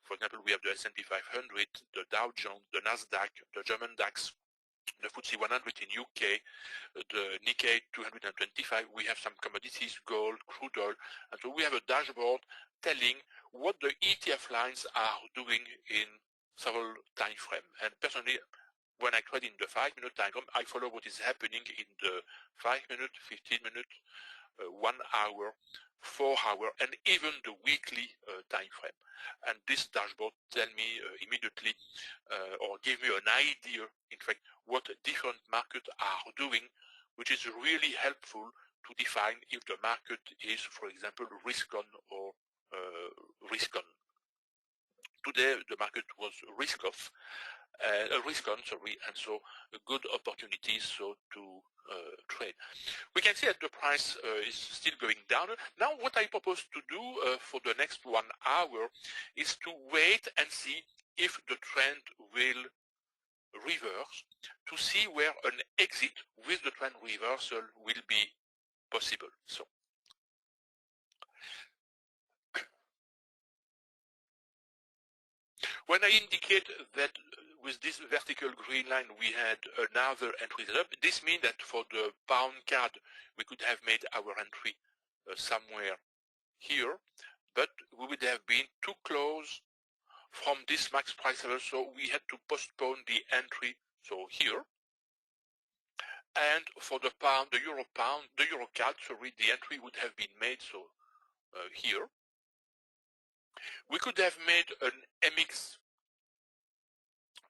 For example, we have the S&P 500, the Dow Jones, the Nasdaq, the German DAX, the FTSE 100 in UK, the Nikkei 225. We have some commodities, gold, crude oil, and so we have a dashboard telling what the ETF lines are doing in several time frames. And personally, when I trade in the 5-minute time frame, I follow what is happening in the 5-minute, 15-minute, 1 hour, 4 hour, and even the weekly time frame. And this dashboard tell me immediately or give me an idea, in fact, what different markets are doing, which is really helpful to define if the market is, for example, risk on or risk on. Today the market was risk off, risk on, sorry, and so a good opportunity so to trade. We can see that the price is still going down. Now what I propose to do for the next 1 hour is to wait and see if the trend will reverse, to see where an exit with the trend reversal will be possible. So when I indicate that with this vertical green line we had another entry setup, this means that for the pound CAD we could have made our entry somewhere here, but we would have been too close from this max price level, so we had to postpone the entry, so here. And for the pound, the euro CAD, sorry, the entry would have been made, so here. We could have made an MX.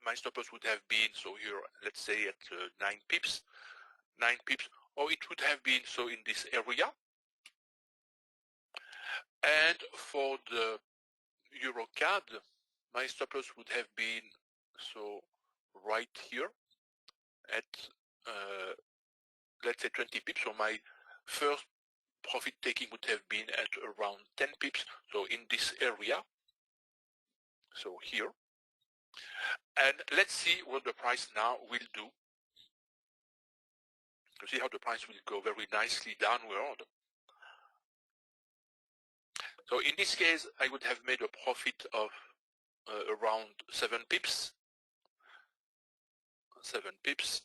My stop loss would have been, so here, let's say at 9 pips, or it would have been, so in this area. And for the euro CAD, my stop loss would have been, so right here at, let's say 20 pips, so my first profit taking would have been at around 10 pips, so in this area, so here. And let's see what the price now will do. You see how the price will go very nicely downward. So in this case, I would have made a profit of around 7 pips. 7 pips.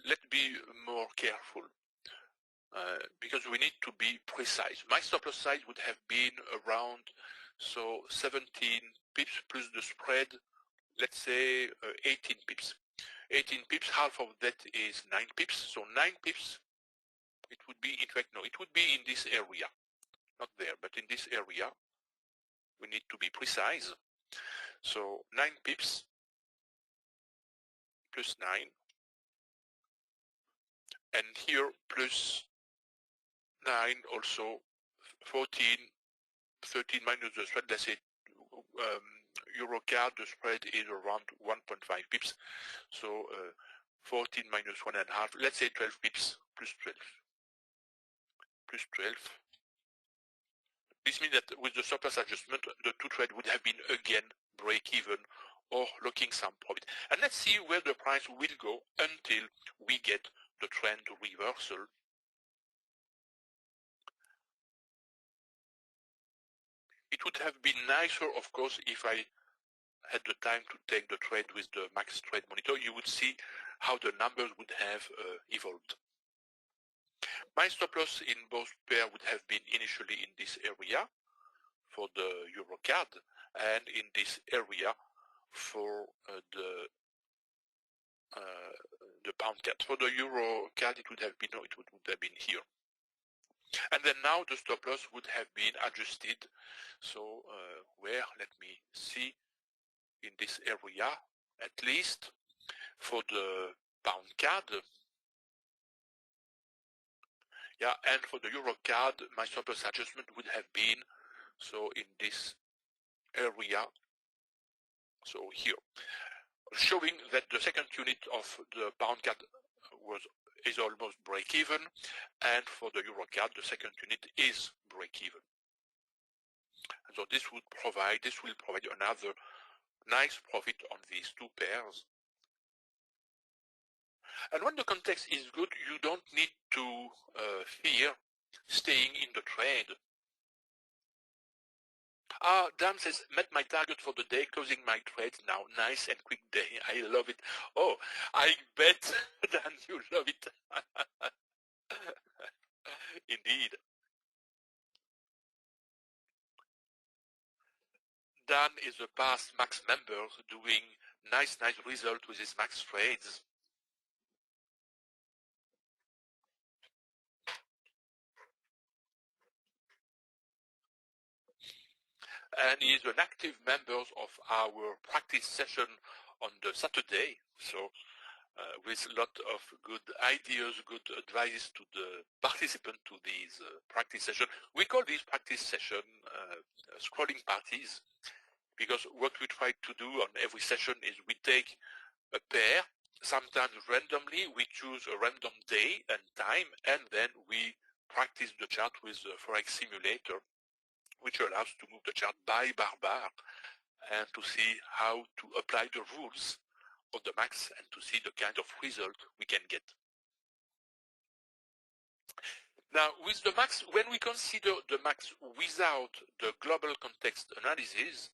Let's be more careful because we need to be precise. My stop loss size would have been around 17 pips plus the spread, let's say 18 pips. 18 pips, half of that is 9 pips, so 9 pips, it would be, in fact, no, it would be in this area, not there, but in this area, we need to be precise. So 9 pips plus 9, and here plus 9 also, 14, 13 minus the spread, let's say Eurocard, the spread is around 1.5 pips, so 14 minus 1.5, let's say 12 pips, plus 12. Plus 12. This means that with the stop loss adjustment, the two trade would have been again break even or looking some profit. And let's see where the price will go until we get the trend reversal. It would have been nicer, of course, if I had the time to take the trade with the max trade monitor. You would see how the numbers would have evolved. My stop loss in both pair would have been initially in this area for the Eurocard and in this area for the pound card. For the Eurocard, it would have been, no, it would have been here. And then now the stop loss would have been adjusted. So where, let me see, in this area, at least for the pound card. Yeah, and for the Eurocard, my stop loss adjustment would have been, so in this area, so here, showing that the second unit of the pound card is almost break even, and for the Eurocard, the second unit is break even. And so this will provide another nice profit on these two pairs. And when the context is good, you don't need to fear staying in the trade. Dan says, met my target for the day, closing my trade now. Nice and quick day. I love it. Oh, I bet, Dan, you love it. Indeed. Dan is a past Max member doing nice result with his Max trades. And he is an active member of our practice session on the Saturday. So with a lot of good ideas, good advice to the participant to these practice session. We call these practice session scrolling parties, because what we try to do on every session is we take a pair, sometimes randomly, we choose a random day and time, and then we practice the chart with the Forex simulator, which allows to move the chart bar by bar and to see how to apply the rules of the max and to see the kind of result we can get. Now, with the max, when we consider the max without the global context analysis,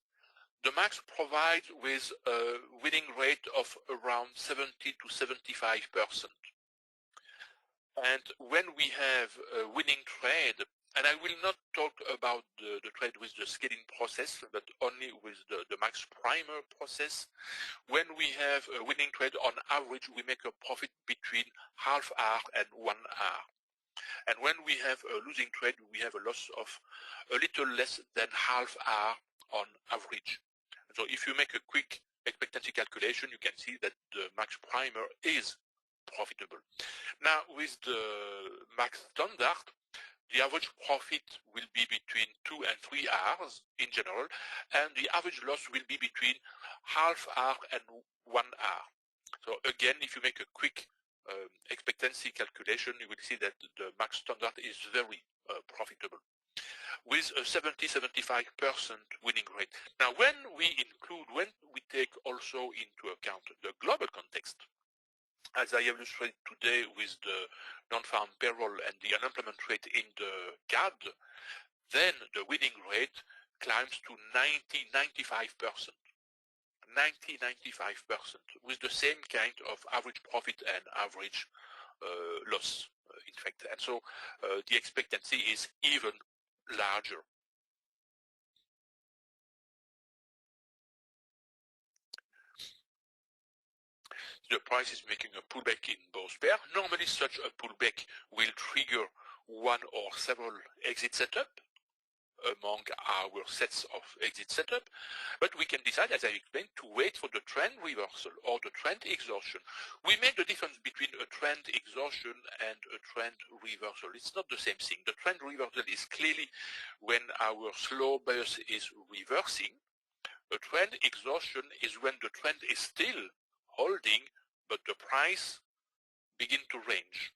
the max provides with a winning rate of around 70 to 75%. And when we have a winning trade, and I will not talk about the trade with the scaling process, but only with the max primer process. When we have a winning trade, on average, we make a profit between half hour and 1 hour. And when we have a losing trade, we have a loss of a little less than half hour on average. So if you make a quick expectancy calculation, you can see that the max primer is profitable. Now, with the max standard, the average profit will be between 2 and 3 hours in general, and the average loss will be between half hour and 1 hour. So again, if you make a quick expectancy calculation, you will see that the max standard is very profitable, with a 70-75% winning rate. Now, when we take also into account the global context, as I illustrated today with the non-farm payroll and the unemployment rate in the CAD, then the winning rate climbs to 90-95%. 90-95% with the same kind of average profit and average loss, in fact. And so the expectancy is even larger. The price is making a pullback in both pairs. Normally such a pullback will trigger one or several exit setup among our sets of exit setup, but we can decide, as I explained, to wait for the trend reversal or the trend exhaustion. We make the difference between a trend exhaustion and a trend reversal. It's not the same thing. The trend reversal is clearly when our slow bias is reversing. A trend exhaustion is when the trend is still holding, but the price begins to range.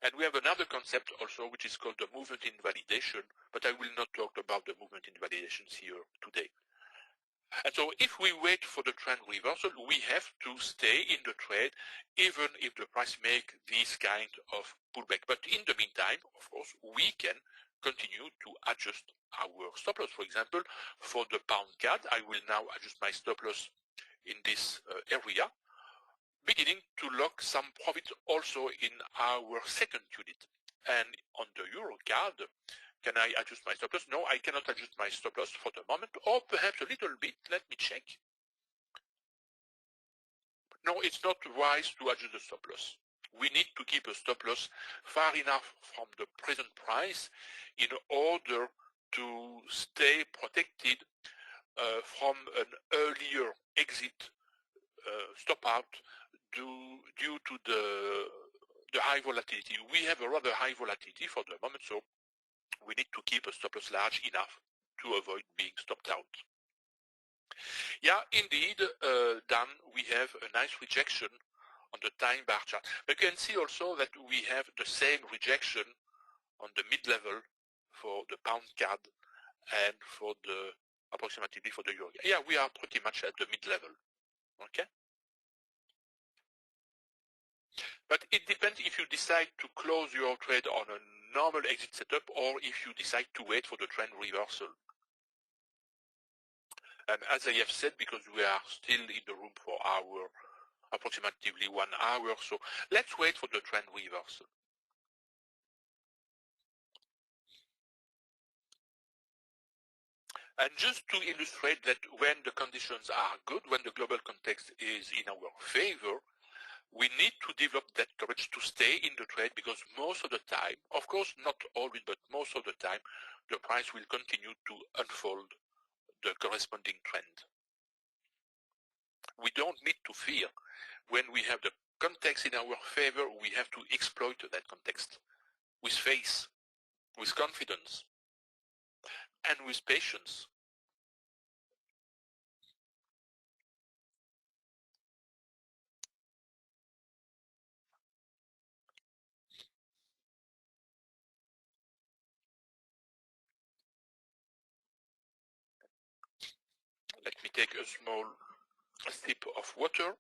And we have another concept also, which is called the movement invalidation, but I will not talk about the movement invalidations here today. And so if we wait for the trend reversal, we have to stay in the trade, even if the price make this kind of pullback. But in the meantime, of course, we can continue to adjust our stop loss. For example, for the pound CAD, I will now adjust my stop loss in this area, beginning to lock some profit also in our second unit. And on the euro CAD, can I adjust my stop loss? No, I cannot adjust my stop loss for the moment, or perhaps a little bit. Let me check. No, it's not wise to adjust the stop loss. We need to keep a stop loss far enough from the present price in order to stay protected from an earlier exit stop out due to the high volatility. We have a rather high volatility for the moment, so we need to keep a stop loss large enough to avoid being stopped out. Yeah, indeed, Dan, we have a nice rejection on the time bar chart. But you can see also that we have the same rejection on the mid-level for the pound CAD and for the approximately for the euro. Yeah, we are pretty much at the mid-level. Okay. But it depends if you decide to close your trade on a normal exit setup or if you decide to wait for the trend reversal. And as I have said, because we are still in the room for our approximately 1 hour, so let's wait for the trend reversal. And just to illustrate that when the conditions are good, when the global context is in our favor, we need to develop that courage to stay in the trade, because most of the time, of course not always, but most of the time, the price will continue to unfold the corresponding trend. We don't need to fear. When we have the context in our favor, we have to exploit that context with faith, with confidence, and with patience. Let me take a small sip of water.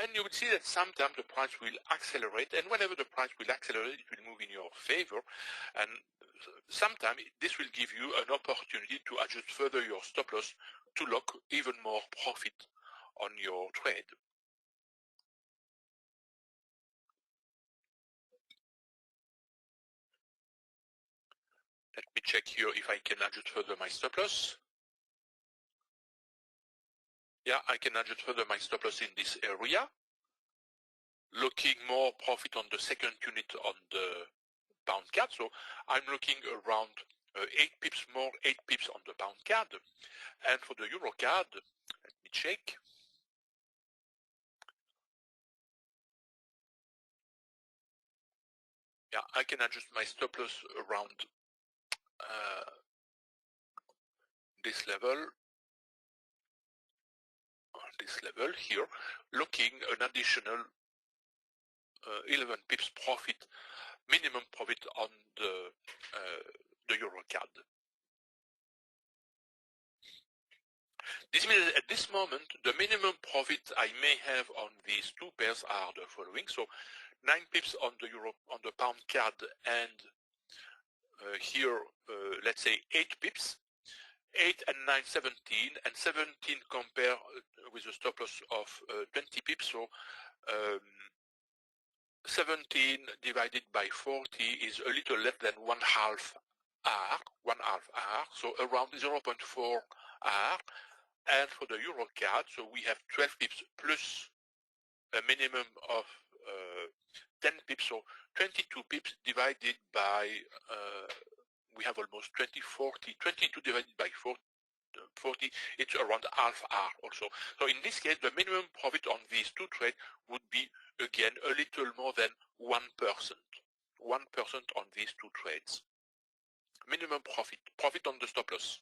And you will see that sometimes the price will accelerate, and whenever the price will accelerate, it will move in your favor. And sometimes this will give you an opportunity to adjust further your stop loss to lock even more profit on your trade. Let me check here if I can adjust further my stop loss. Yeah, I can adjust further my stop loss in this area, looking more profit on the second unit on the pound CAD. So I'm looking around 8 pips more, 8 pips on the pound CAD. And for the euro CAD, let me check. Yeah, I can adjust my stop loss around this level here, looking an additional 11 pips profit, minimum profit on the euro CAD. This means that at this moment, the minimum profit I may have on these two pairs are the following. So 9 pips on the euro, on the pound CAD, and here, let's say 8 pips. 8 and 9, 17, and 17 compare with a stop loss of 20 pips. So 17 divided by 40 is a little less than 1/2 R, 1/2 R, so around 0.4 R. And for the euro CAD, so we have 12 pips plus a minimum of 10 pips, so 22 pips divided by, we have almost 20, 40, 22 divided by 40, it's around 1/2 R also. So in this case, the minimum profit on these two trades would be, again, a little more than 1%. 1% on these two trades. Minimum profit on the stop loss.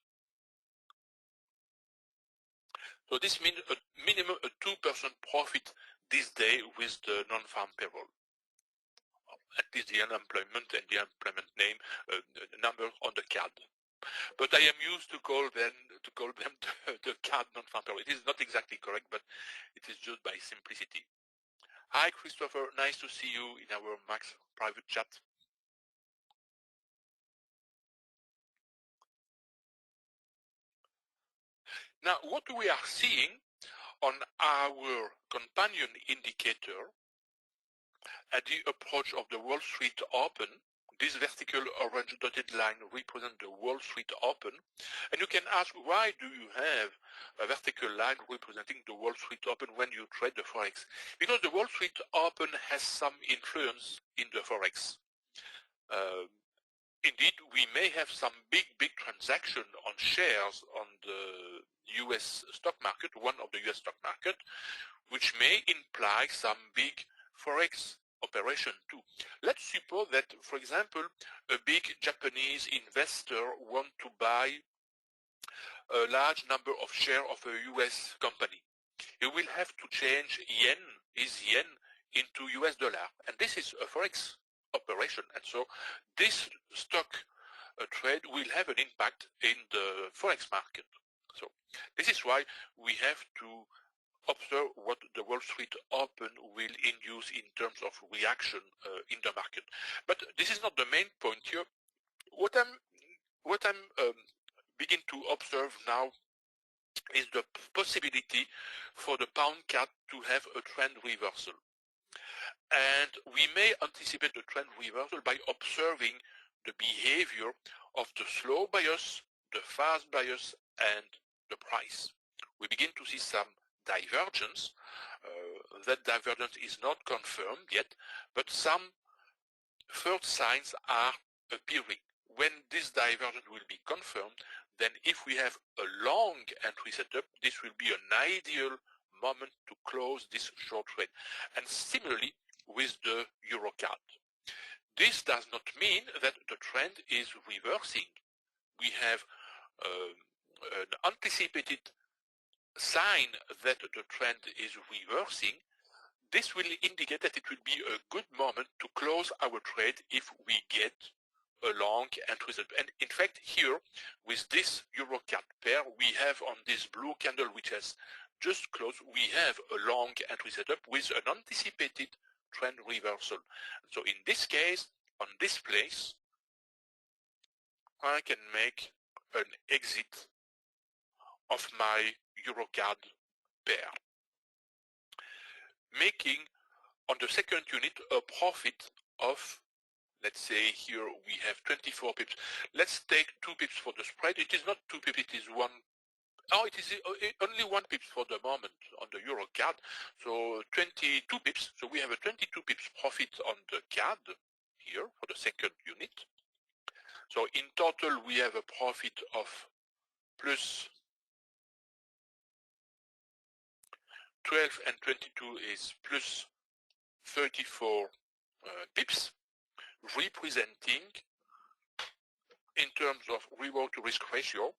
So this means a minimum a 2% profit this day with the non-farm payroll. At least the unemployment and the employment name number on the CAD. But I am used to call them the CAD non-farm payroll. It is not exactly correct, but it is just by simplicity. Hi Christopher, nice to see you in our Max private chat. Now, what we are seeing on our companion indicator at the approach of the Wall Street Open, this vertical orange dotted line represents the Wall Street Open. And you can ask, why do you have a vertical line representing the Wall Street Open when you trade the Forex? Because the Wall Street Open has some influence in the Forex. Indeed, we may have some big transaction on shares on the US stock market, one of the US stock market, which may imply some big Forex operation too. Let's suppose that, for example, a big Japanese investor want to buy a large number of shares of a US company. He will have to change his yen into US dollar, and this is a Forex operation, and so this stock trade will have an impact in the Forex market. So this is why we have to observe what the Wall Street Open will induce in terms of reaction in the market. But this is not the main point here. What I'm begin to observe now is the possibility for the pound CAD to have a trend reversal. And we may anticipate the trend reversal by observing the behavior of the slow bias, the fast bias, and the price. We begin to see some divergence. That divergence is not confirmed yet, but some first signs are appearing. When this divergence will be confirmed, then if we have a long entry setup, this will be an ideal moment to close this short trade. And similarly with the euro CAD. This does not mean that the trend is reversing. We have an anticipated sign that the trend is reversing. This will indicate that it will be a good moment to close our trade if we get a long entry setup. And in fact, here with this euro CAD pair, we have on this blue candle which has just closed, we have a long entry setup with an anticipated trend reversal. So in this case, on this place, I can make an exit of my euro CAD pair, making on the second unit a profit of, let's say here we have 24 pips. Let's take 2 pips for the spread. It is not 2 pips, it is one. Oh, it is only 1 pips for the moment on the euro CAD. So 22 pips. So we have a 22 pips profit on the CAD here for the second unit. So in total we have a profit of plus 12 and 22 is plus 34 pips, representing in terms of reward to risk ratio,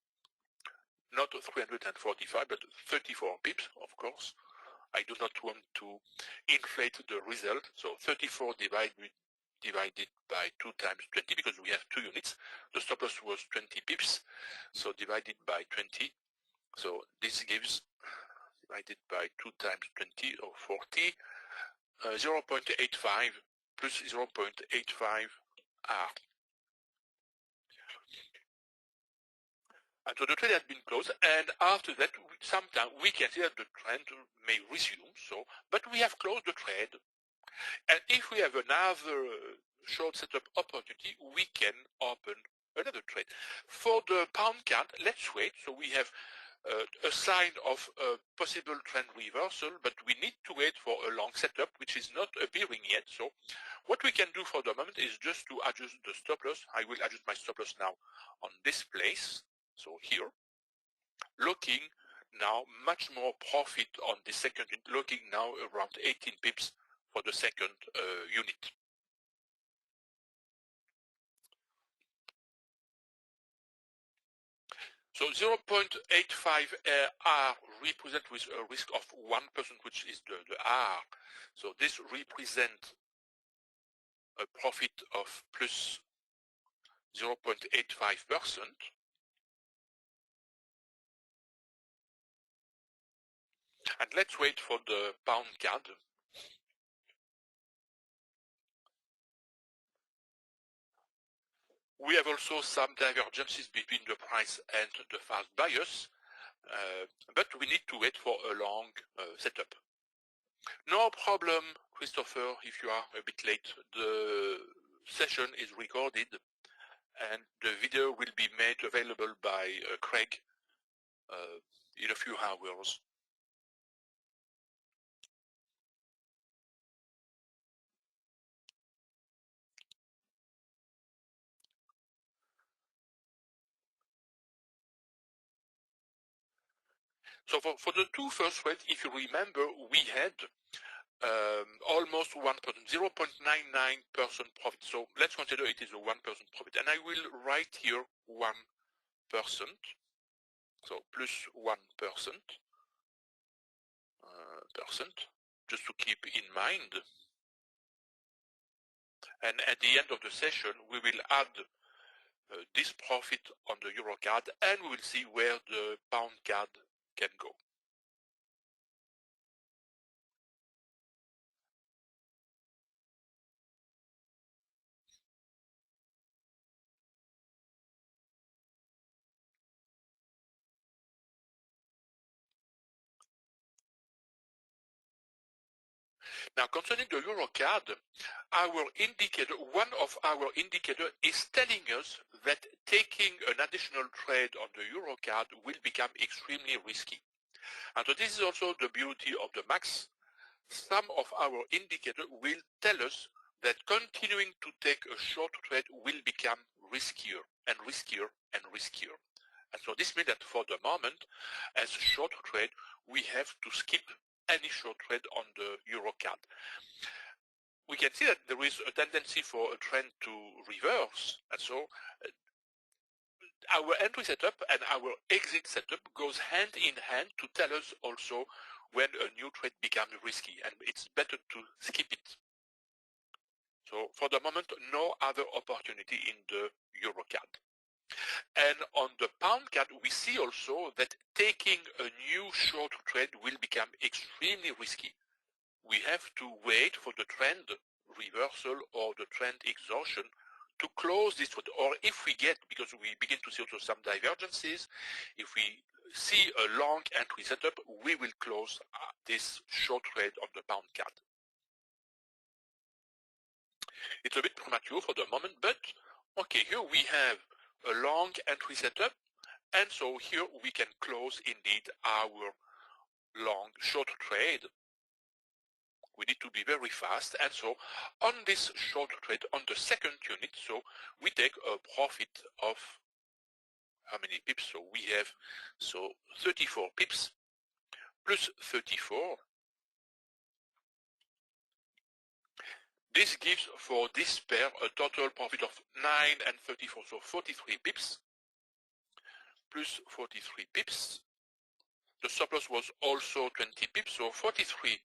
not 345, but 34 pips, of course. I do not want to inflate the result, so 34 divided by 2 times 20, because we have 2 units. The stop loss was 20 pips, so divided by 20, So this gives, divided by 2 times 20 or 40, 0.85 plus 0.85 R. And so the trade has been closed, and after that, sometimes we can see that the trend may resume. So, but we have closed the trade, and if we have another short setup opportunity, we can open another trade. For the pound card, let's wait. So we have a sign of a possible trend reversal, but we need to wait for a long setup, which is not appearing yet. So what we can do for the moment is just to adjust the stop loss. I will adjust my stop loss now on this place. So here, looking now much more profit on the second unit, looking now around 18 pips for the second unit. So 0.85 R represent with a risk of 1%, which is the R. So this represents a profit of plus 0.85%. And let's wait for the pound card. We have also some divergences between the price and the fast bias, but we need to wait for a long setup. No problem, Christopher, if you are a bit late. The session is recorded and the video will be made available by Craig in a few hours. So for the two first trades, if you remember, we had almost 1%, 0.99% profit. So let's consider it is a 1% profit. And I will write here 1%. So plus 1%, just to keep in mind. And at the end of the session, we will add this profit on the euro card, and we will see where the pound card can go. Now, concerning the euro card, our indicator, one of our indicators is telling us that taking an additional trade on the euro card will become extremely risky. And so this is also the beauty of the MAX. Some of our indicators will tell us that continuing to take a short trade will become riskier and riskier and riskier. And so this means that for the moment, as a short trade, we have to skip any short trade on the euro card. We can see that there is a tendency for a trend to reverse, and so our entry setup and our exit setup goes hand in hand to tell us also when a new trade becomes risky, and it's better to skip it. So for the moment, no other opportunity in the euro card. And on the pound card, we see also that taking a new short trade will become extremely risky. We have to wait for the trend reversal or the trend exhaustion to close this trade. Or if we get, because we begin to see also some divergences, if we see a long entry setup, we will close this short trade on the pound card. It's a bit premature for the moment, but okay, here we have a long entry setup, and so here we can close indeed our long short trade. We need to be very fast, and so on this short trade on the second unit, so we take a profit of how many pips? So we have 34 pips plus 34. This gives for this pair a total profit of 9 and 34, so 43 pips plus 43 pips. The stop loss was also 20 pips, so 43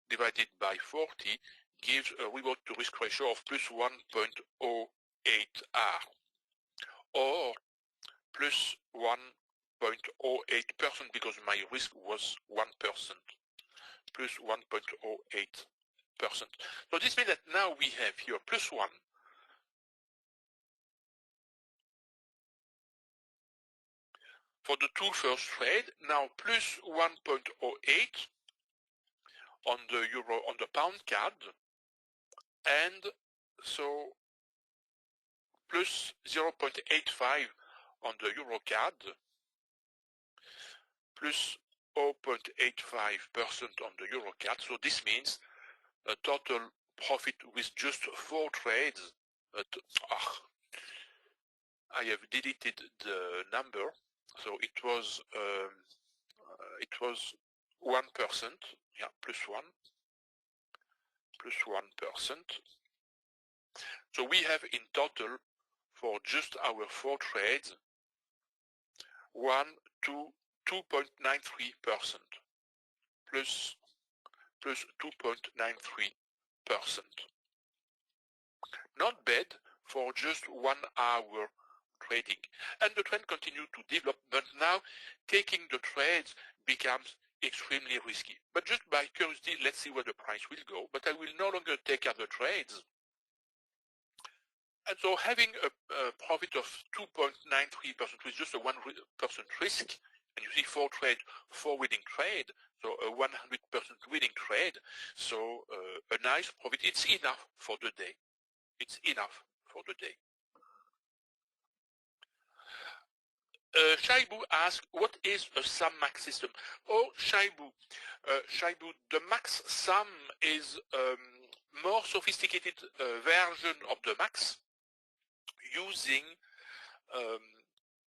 divided by 40 gives a reward to risk ratio of plus 1.08 R, or plus 1 0.08% because my risk was 1%, plus 1.08%. So this means that now we have here plus 1. For the two first trade, now plus 1.08 on the euro, on the pound card, and so plus 0.85 on the euro card, plus 0.85% on the euro card. So this means a total profit with just 4 trades. I have deleted the number, so it was 1%. Yeah, plus 1%. So we have in total for just our 4 trades 2.93% plus 2.93%. Not bad for just 1 hour trading. And the trend continued to develop, but now taking the trades becomes extremely risky. But just by curiosity, let's see where the price will go. But I will no longer take other trades. And so having a profit of 2.93% with just a 1% risk, and you see 4 trades, 4 winning trade, so a 100% winning trade, so a nice profit. It's enough for the day. It's enough for the day. Shaibu asked, what is a sum max system? Oh, Shaibu, the max sum is a more sophisticated version of the max using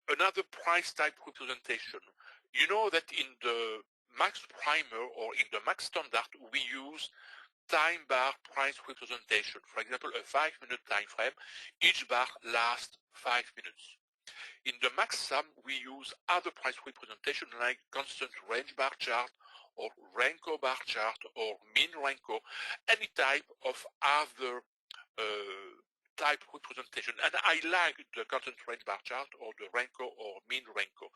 another price type representation. You know that in the max primer or in the max standard, we use time bar price representation. For example, a 5-minute time frame, each bar lasts 5 minutes. In the max sum, we use other price representation like constant range bar chart or Renko bar chart or mean Renko, any type of other type representation. And I like the constant range bar chart or the Renko or mean Renko,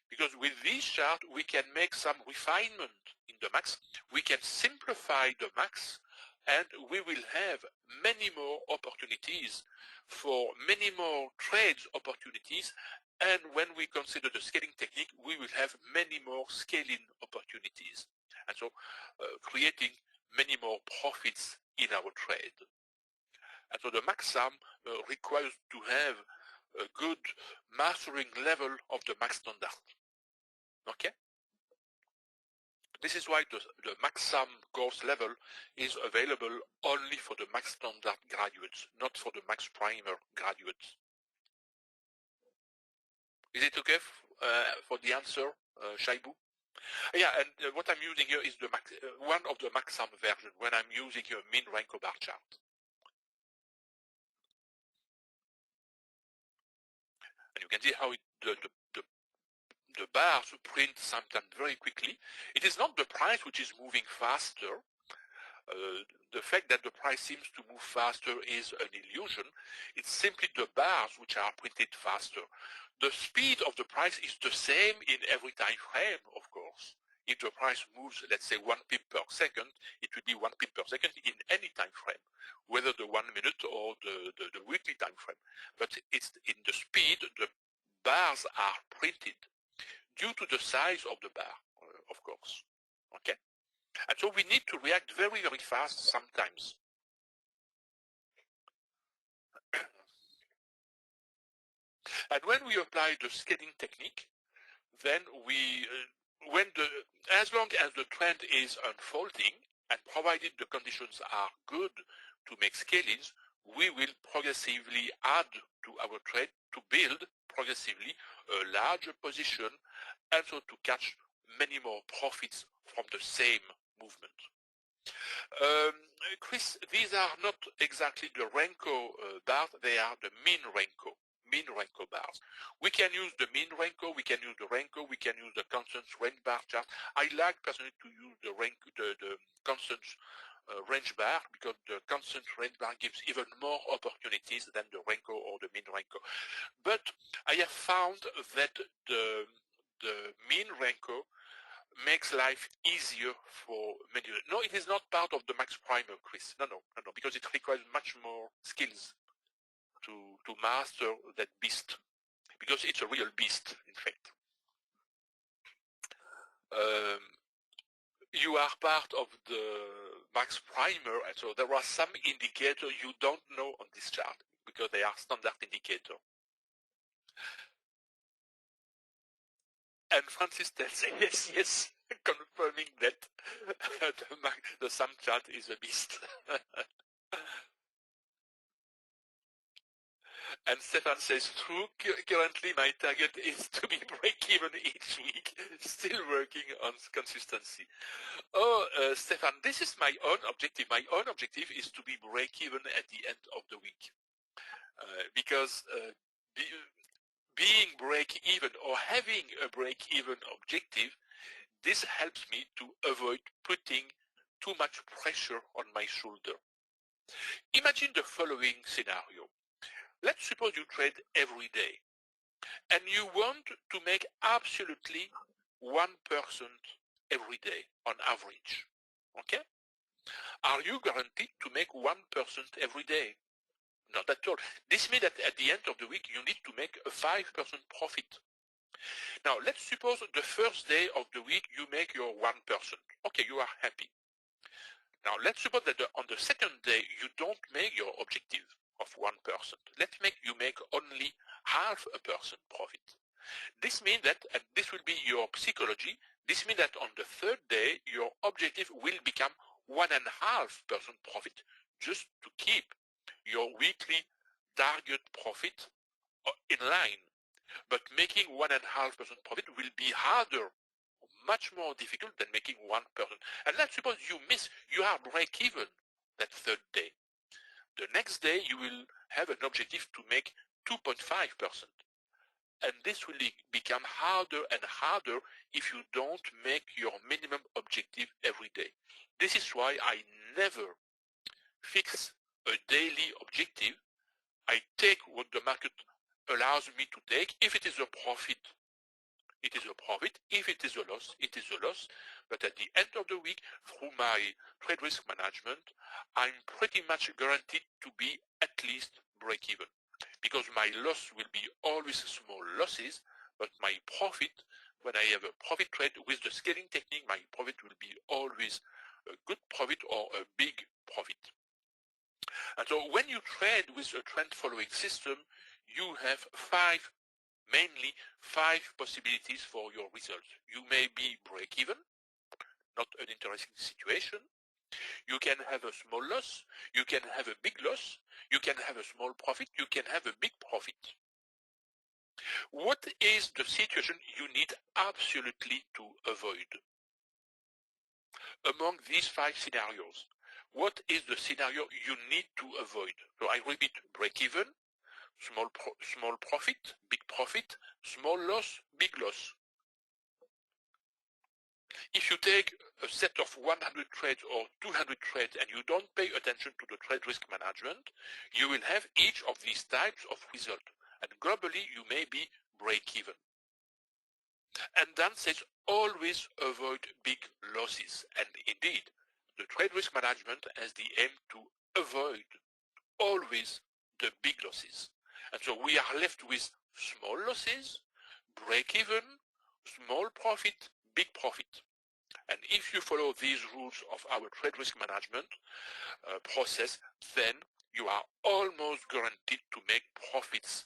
because with this chart we can make some refinement in the max, we can simplify the max, and we will have many more opportunities for many more trades opportunities. And when we consider the scaling technique, we will have many more scaling opportunities. And so creating many more profits in our trade. And so the max sum requires to have a good mastering level of the max standard. Okay? This is why the max sum course level is available only for the max standard graduates, not for the max primer graduates. Is it okay for the answer, Shaibu? Yeah, and what I'm using here is the max, one of the max sum version when I'm using your mean Renko bar chart. And you can see how the bars print sometimes very quickly. It is not the price which is moving faster. The fact that the price seems to move faster is an illusion. It's simply the bars which are printed faster. The speed of the price is the same in every time frame, of course. If the price moves, let's say 1 pip per second, it will be 1 pip per second in any time frame, whether the 1 minute or the weekly time frame. But it's in the speed, the bars are printed due to the size of the bar, of course. Okay? And so we need to react very, very fast sometimes. And when we apply the scaling technique, then we, as long as the trend is unfolding, and provided the conditions are good to make scalings, we will progressively add to our trade to build progressively a larger position, and so to catch many more profits from the same movement. Chris, these are not exactly the Renko bars, they are the mean Renko bars. We can use the mean Renko, we can use the Renko, we can use the constant range bar chart. I like personally to use the constant range bar, because the constant range bar gives even more opportunities than the Renko or the mean Renko. But I have found that the mean ranker makes life easier for many. No, it is not part of the max primer, Chris. No, because it requires much more skills to master that beast, because it's a real beast, in fact. You are part of the max primer, and so there are some indicators you don't know on this chart because they are standard indicators. And Francis tells yes, confirming that the sum chart is a beast. And Stefan says, true, currently my target is to be break-even each week, still working on consistency. Oh, Stefan, this is my own objective. My own objective is to be break-even at the end of the week. Because being break-even or having a break-even objective, this helps me to avoid putting too much pressure on my shoulder. Imagine the following scenario. Let's suppose you trade every day and you want to make absolutely 1% every day on average. Okay? Are you guaranteed to make 1% every day? Not at all. This means that at the end of the week you need to make a 5% profit. Now let's suppose the first day of the week you make your 1%. Okay, you are happy. Now let's suppose that on the second day you don't make your objective of 1%. Let's make you make only 0.5% profit. This means that, and this will be your psychology, this means that on the third day your objective will become 1.5% profit, just to keep your weekly target profit in line. But making 1.5% profit will be harder, much more difficult than making 1%. And let's suppose you are break-even that third day. The next day you will have an objective to make 2.5%. And this will become harder and harder if you don't make your minimum objective every day. This is why I never fix a daily objective. I take what the market allows me to take. If it is a profit, it is a profit. If it is a loss, it is a loss. But at the end of the week, through my trade risk management, I'm pretty much guaranteed to be at least break-even. Because my loss will be always small losses, but my profit, when I have a profit trade with the scaling technique, my profit will be always a good profit or a big profit. And so when you trade with a trend following system, you have mainly five possibilities for your results. You may be break-even, not an interesting situation. You can have a small loss, you can have a big loss, you can have a small profit, you can have a big profit. What is the situation you need absolutely to avoid? Among these five scenarios, what is the scenario you need to avoid? So I repeat, break-even, small profit, big profit, small loss, big loss. If you take a set of 100 trades or 200 trades and you don't pay attention to the trade risk management, you will have each of these types of result. And globally, you may be break-even. And Dan says, always avoid big losses. And indeed, the trade risk management has the aim to avoid always the big losses. And so we are left with small losses, break-even, small profit, big profit. And if you follow these rules of our trade risk management process, then you are almost guaranteed to make profits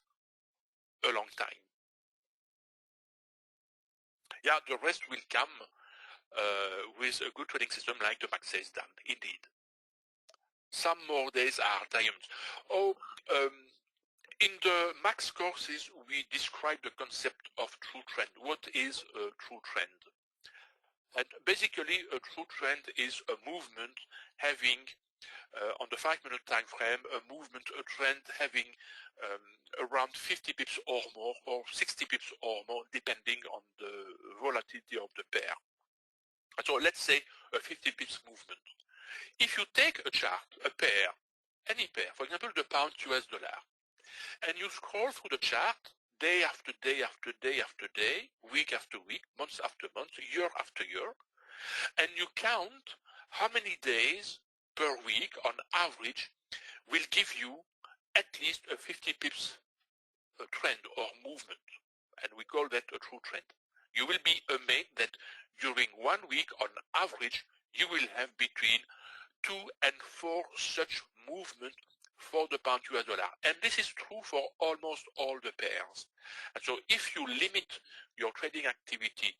a long time. Yeah, the rest will come with a good trading system like the Max has done, indeed. Some more days are diamonds. In the Max courses, we describe the concept of true trend. What is a true trend? And basically, a true trend is a movement having, on the 5-minute time frame, a trend having around 50 pips or more, or 60 pips or more, depending on the volatility of the pair. And so let's say a 50 pips movement. If you take a chart, a pair, any pair, for example, the pound US dollar, and you scroll through the chart, day after day after day after day, week after week, month after month, year after year, and you count how many days per week on average will give you at least a 50 pips trend or movement, and we call that a true trend. You will be amazed that during 1 week on average you will have between 2 and 4 such movement for the pound US dollar, and this is true for almost all the pairs. And so if you limit your trading activity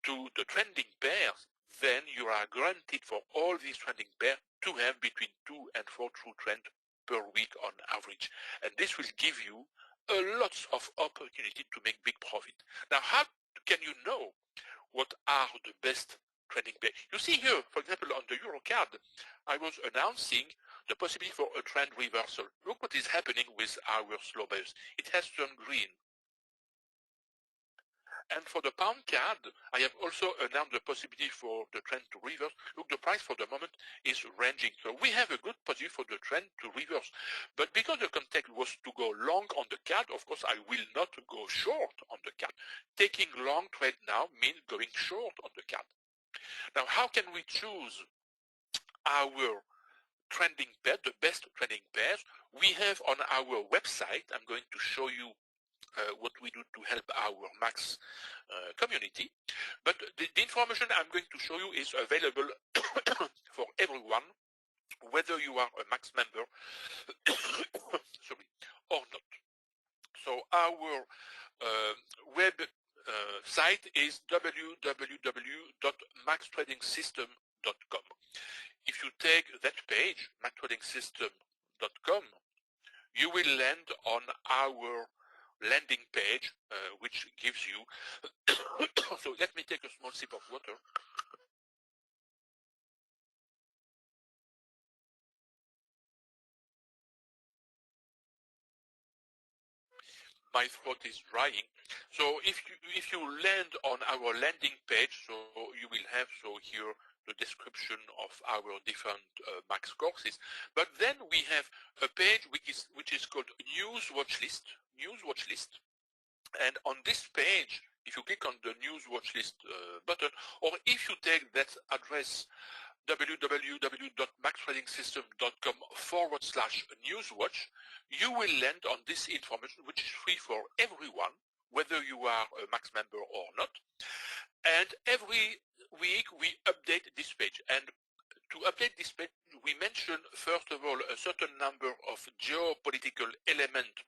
to the trending pairs, then you are guaranteed for all these trending pairs to have between 2 and 4 true trends per week on average, and this will give you a lot of opportunity to make big profit. Now, how can you know what are the best trading pairs? You see here, for example, on the Euro card, I was announcing the possibility for a trend reversal. Look what is happening with our slow buyers. It has turned green. And for the pound card, I have also announced the possibility for the trend to reverse. Look, the price for the moment is ranging. So we have a good possibility for the trend to reverse. But because the context was to go long on the card, of course, I will not go short on the card. Taking long trade now means going short on the card. Now, how can we choose our trending pair, the best trending pairs? We have on our website, I'm going to show you what we do to help our Max community. But the information I'm going to show you is available for everyone, whether you are a Max member sorry, or not. So our web site is www.maxtradingsystem.com. If you take that page, maxtradingsystem.com, you will land on our landing page, which gives you so let me take a small sip of water. My throat is drying. So if you land on our landing page, so you will have here the description of our different Max courses. But then we have a page which is called News Watch List. And on this page, if you click on the News Watch List button, or if you take that address www.maxtradingsystem.com/newswatch, you will land on this information, which is free for everyone, whether you are a Max member or not. And every week we update this page. And to update this page, we mention, first of all, a certain number of geopolitical elements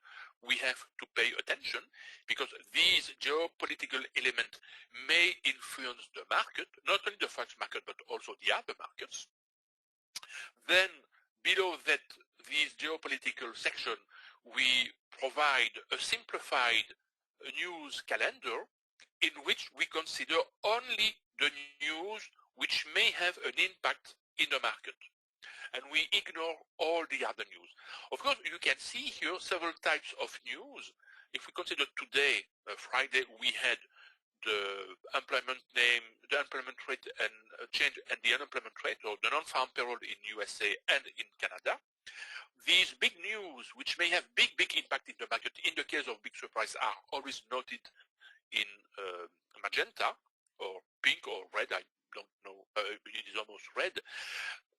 we have to pay attention, because these geopolitical elements may influence the market, not only the Forex market, but also the other markets. Then below that, this geopolitical section, we provide a simplified news calendar in which we consider only the news which may have an impact in the market, and we ignore all the other news. Of course, you can see here several types of news. If we consider today, Friday, we had the employment rate and change, and the unemployment rate, or the non-farm payroll in USA and in Canada. These big news, which may have big impact in the market, in the case of big surprise, are always noted in magenta or pink or red. I don't know, it is almost red.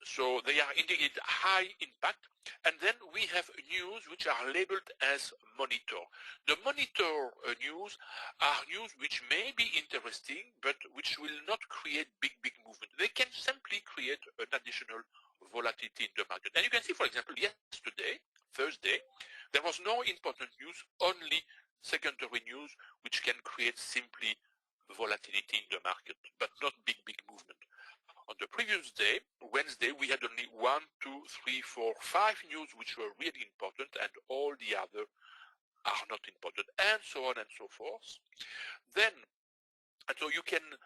So they are indicated high impact. And then we have news which are labeled as monitor. The monitor news are news which may be interesting, but which will not create big movement. They can simply create an additional volatility in the market. And you can see, for example, yesterday, Thursday, there was no important news, only secondary news, which can create simply volatility in the market, but not big movement. On the previous day, Wednesday, we had only 1, 2, 3, 4, 5 news which were really important, and all the other are not important, and so on and so forth. Then, and so you can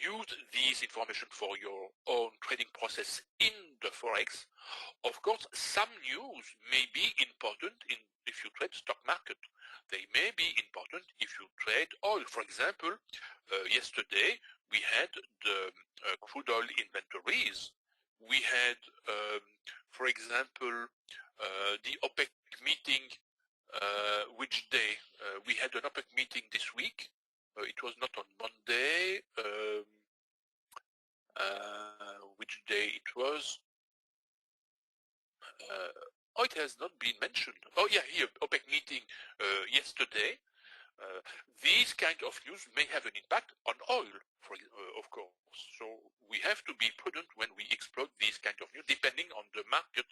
use this information for your own trading process in the Forex. Of course, some news may be important if you trade stock market. They may be important if you trade oil. For example, yesterday we had the crude oil inventories. We had, for example, the OPEC meeting which day? We had an OPEC meeting this week. It was not on Monday. Which day it was? Oh, it has not been mentioned. Oh yeah, here, OPEC meeting yesterday. These kind of news may have an impact on oil, of course. So we have to be prudent when we exploit these kind of news, depending on the market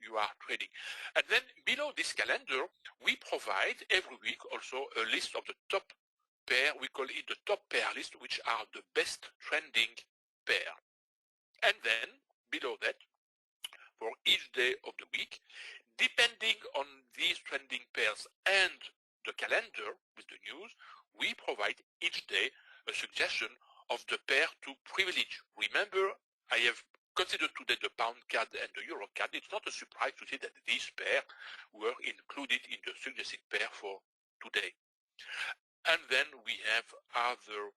you are trading. And then below this calendar, we provide every week also a list of the top pair. We call it the top pair list, which are the best trending pair. And then below that, for each day of the week, depending on these trending pairs and the calendar with the news, we provide each day a suggestion of the pair to privilege. Remember, I have considered today the pound CAD and the euro CAD. It's not a surprise to see that these pairs were included in the suggested pair for today. And then we have other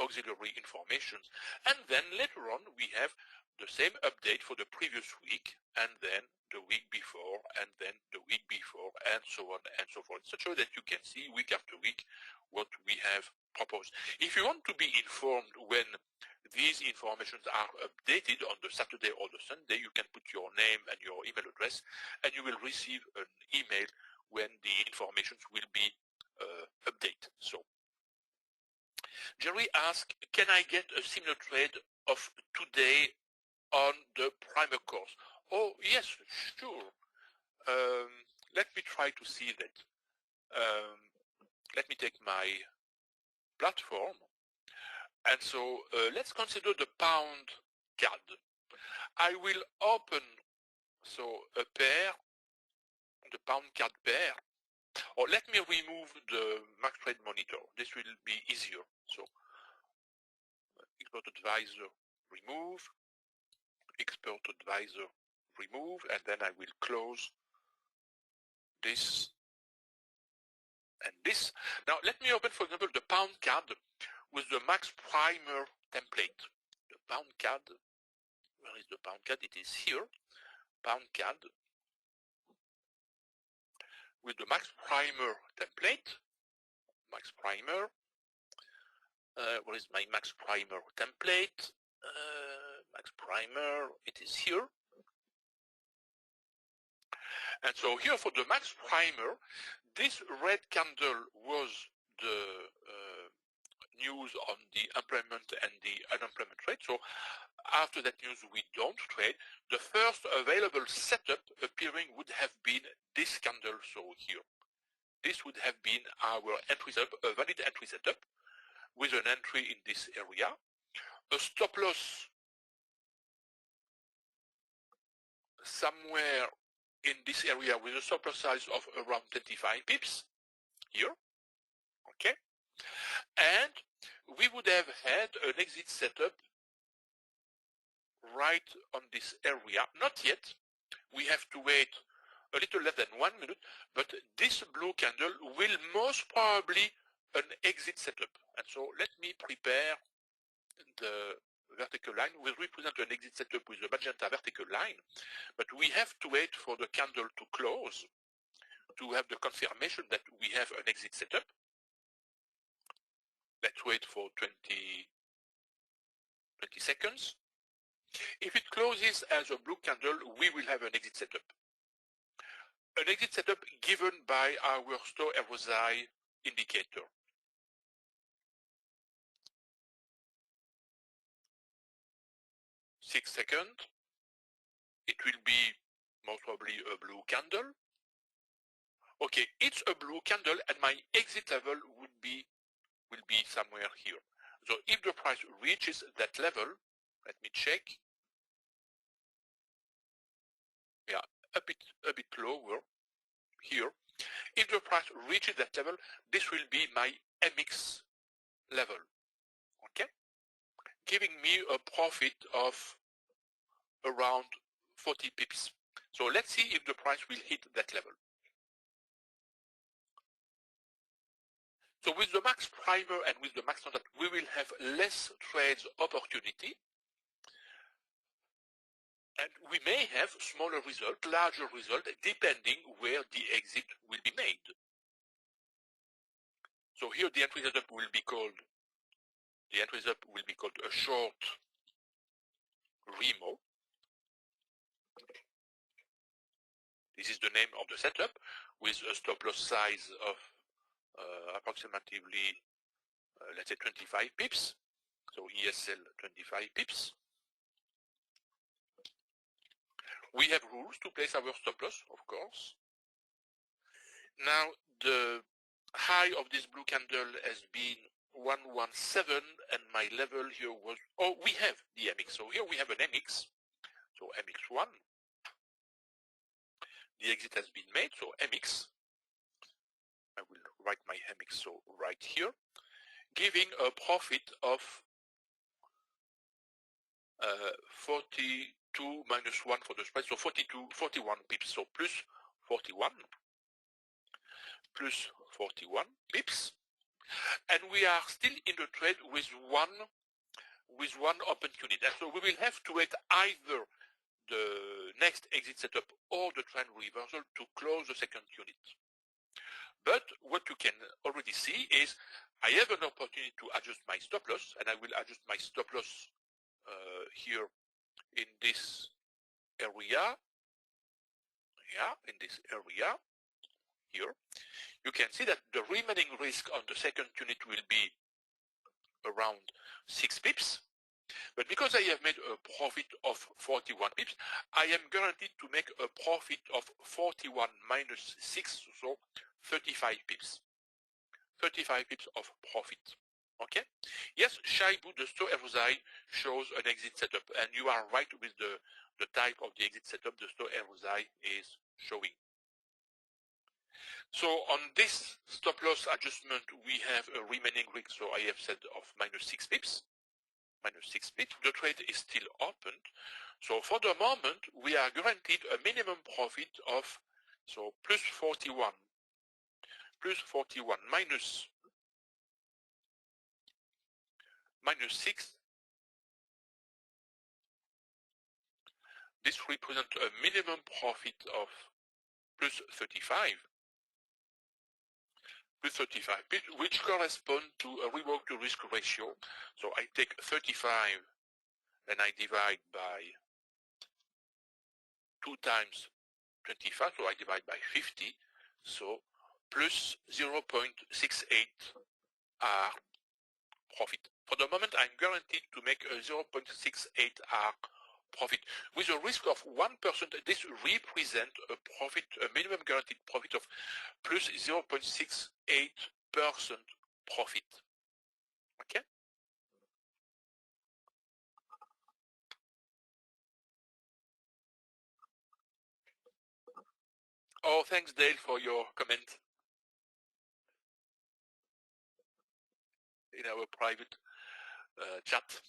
auxiliary informations. And then later on, we have the same update for the previous week, and then the week before, and then the week before, and so on and so forth, so that you can see week after week what we have proposed. If you want to be informed when these informations are updated on the Saturday or the Sunday, you can put your name and your email address, and you will receive an email when the informations will be updated. So Jerry asked, can I get a similar trade of today on the primer course? Oh, yes, sure. Let me try to see that. Let me take my platform. And so let's consider the pound CAD. I will open a pair, the pound CAD pair, or let me remove the Max Trade monitor. This will be easier. So expert advisor remove, expert advisor remove, and then I will close this and this. Now let me open, for example, the pound CAD with the Max Primer template. The pound CAD, where is the pound CAD? It is here. Pound CAD with the Max Primer template. Max Primer. Where is my Max Primer template? Max Primer, it is here. And so here for the Max Primer, this red candle was the news on the employment and the unemployment rate. So after that news, we don't trade. The first available setup appearing would have been this candle, so here. This would have been our entry setup, a valid entry setup, with an entry in this area, a stop loss somewhere in this area with a stop loss size of around 25 pips, here, okay? And we would have had an exit setup right on this area. Not yet. We have to wait a little less than 1 minute, but this blue candle will most probably an exit setup. And so let me prepare the vertical line. We represent an exit setup with a magenta vertical line, but we have to wait for the candle to close to have the confirmation that we have an exit setup. Let's wait for 20 seconds. If it closes as a blue candle, we will have an exit setup. An exit setup given by our Stowe RSI indicator. Six seconds. It will be most probably a blue candle. Okay, it's a blue candle, and my exit level will be somewhere here. So if the price reaches that level, let me check. Yeah, a bit lower here. If the price reaches that level, this will be my MX level. Okay, giving me a profit of around 40 pips. So let's see if the price will hit that level. So with the Max Primer and with the Max Standard, we will have less trades opportunity. And we may have smaller result, larger result, depending where the exit will be made. So here the entry setup will be called a short remo. This is the name of the setup, with a stop loss size of approximately, let's say 25 pips. So ESL 25 pips. We have rules to place our stop loss, of course. Now the high of this blue candle has been 117, and my level here was, oh, we have the MX. So here we have an MX, so MX1. The exit has been made, so MX. I will write my MX, so right here, giving a profit of 42 minus 1 for the spread, so 41 pips, so plus 41 pips, and we are still in the trade with one open unit, and so we will have to wait either the next exit setup or the trend reversal to close the second unit. But what you can already see is I have an opportunity to adjust my stop loss, and I will adjust my stop loss here in this area. Here. You can see that the remaining risk on the second unit will be around 6 pips. But because I have made a profit of 41 pips, I am guaranteed to make a profit of 41 minus 6, so 35 pips. 35 pips of profit. Okay? Yes, Shaibu, the Sto RSI shows an exit setup, and you are right with the type of the exit setup the Sto RSI is showing. So on this stop loss adjustment, we have a remaining risk, so I have said of minus 6 pips. The trade is still opened. So for the moment, we are guaranteed a minimum profit of, so plus 41 minus 6. This represents a minimum profit of plus 35, which correspond to a reward to risk ratio. So I take 35 and I divide by 2 times 25, so I divide by 50, so plus 0.68 R profit. For the moment, I'm guaranteed to make a 0.68 R profit. With a risk of 1%, this represents a profit, a minimum guaranteed profit of plus 0.68% profit. Okay? Oh, thanks, Dale, for your comment in our private chat.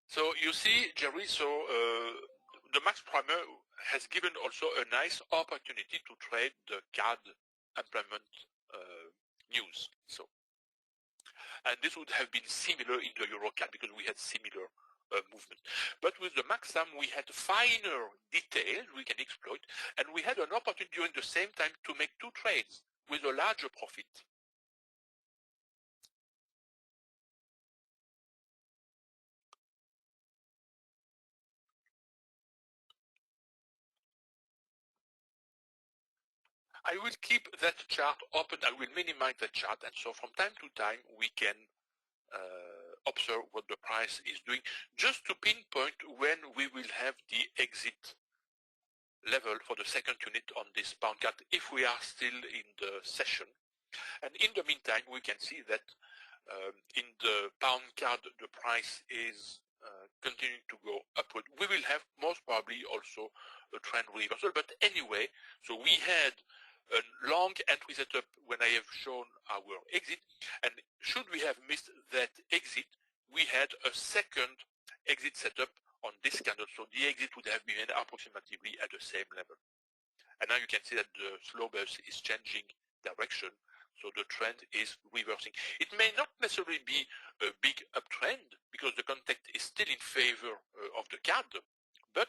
So you see, Jerry, so the Max Primer has given also a nice opportunity to trade the CAD employment news. So, and this would have been similar in the EuroCAD because we had similar movement. But with the MaxSum, we had finer details we can exploit, and we had an opportunity during the same time to make 2 trades with a larger profit. I will keep that chart open. I will minimize the chart, and so from time to time we can observe what the price is doing, just to pinpoint when we will have the exit level for the second unit on this pound card if we are still in the session. And in the meantime, we can see that in the pound card the price is continuing to go upward. We will have most probably also a trend reversal, but anyway, so we had a long entry setup when I have shown our exit, and should we have missed that exit, we had a second exit setup on this candle, so the exit would have been approximately at the same level. And now you can see that the slow bus is changing direction, So the trend is reversing. It may not necessarily be a big uptrend because the context is still in favor of the CAD, but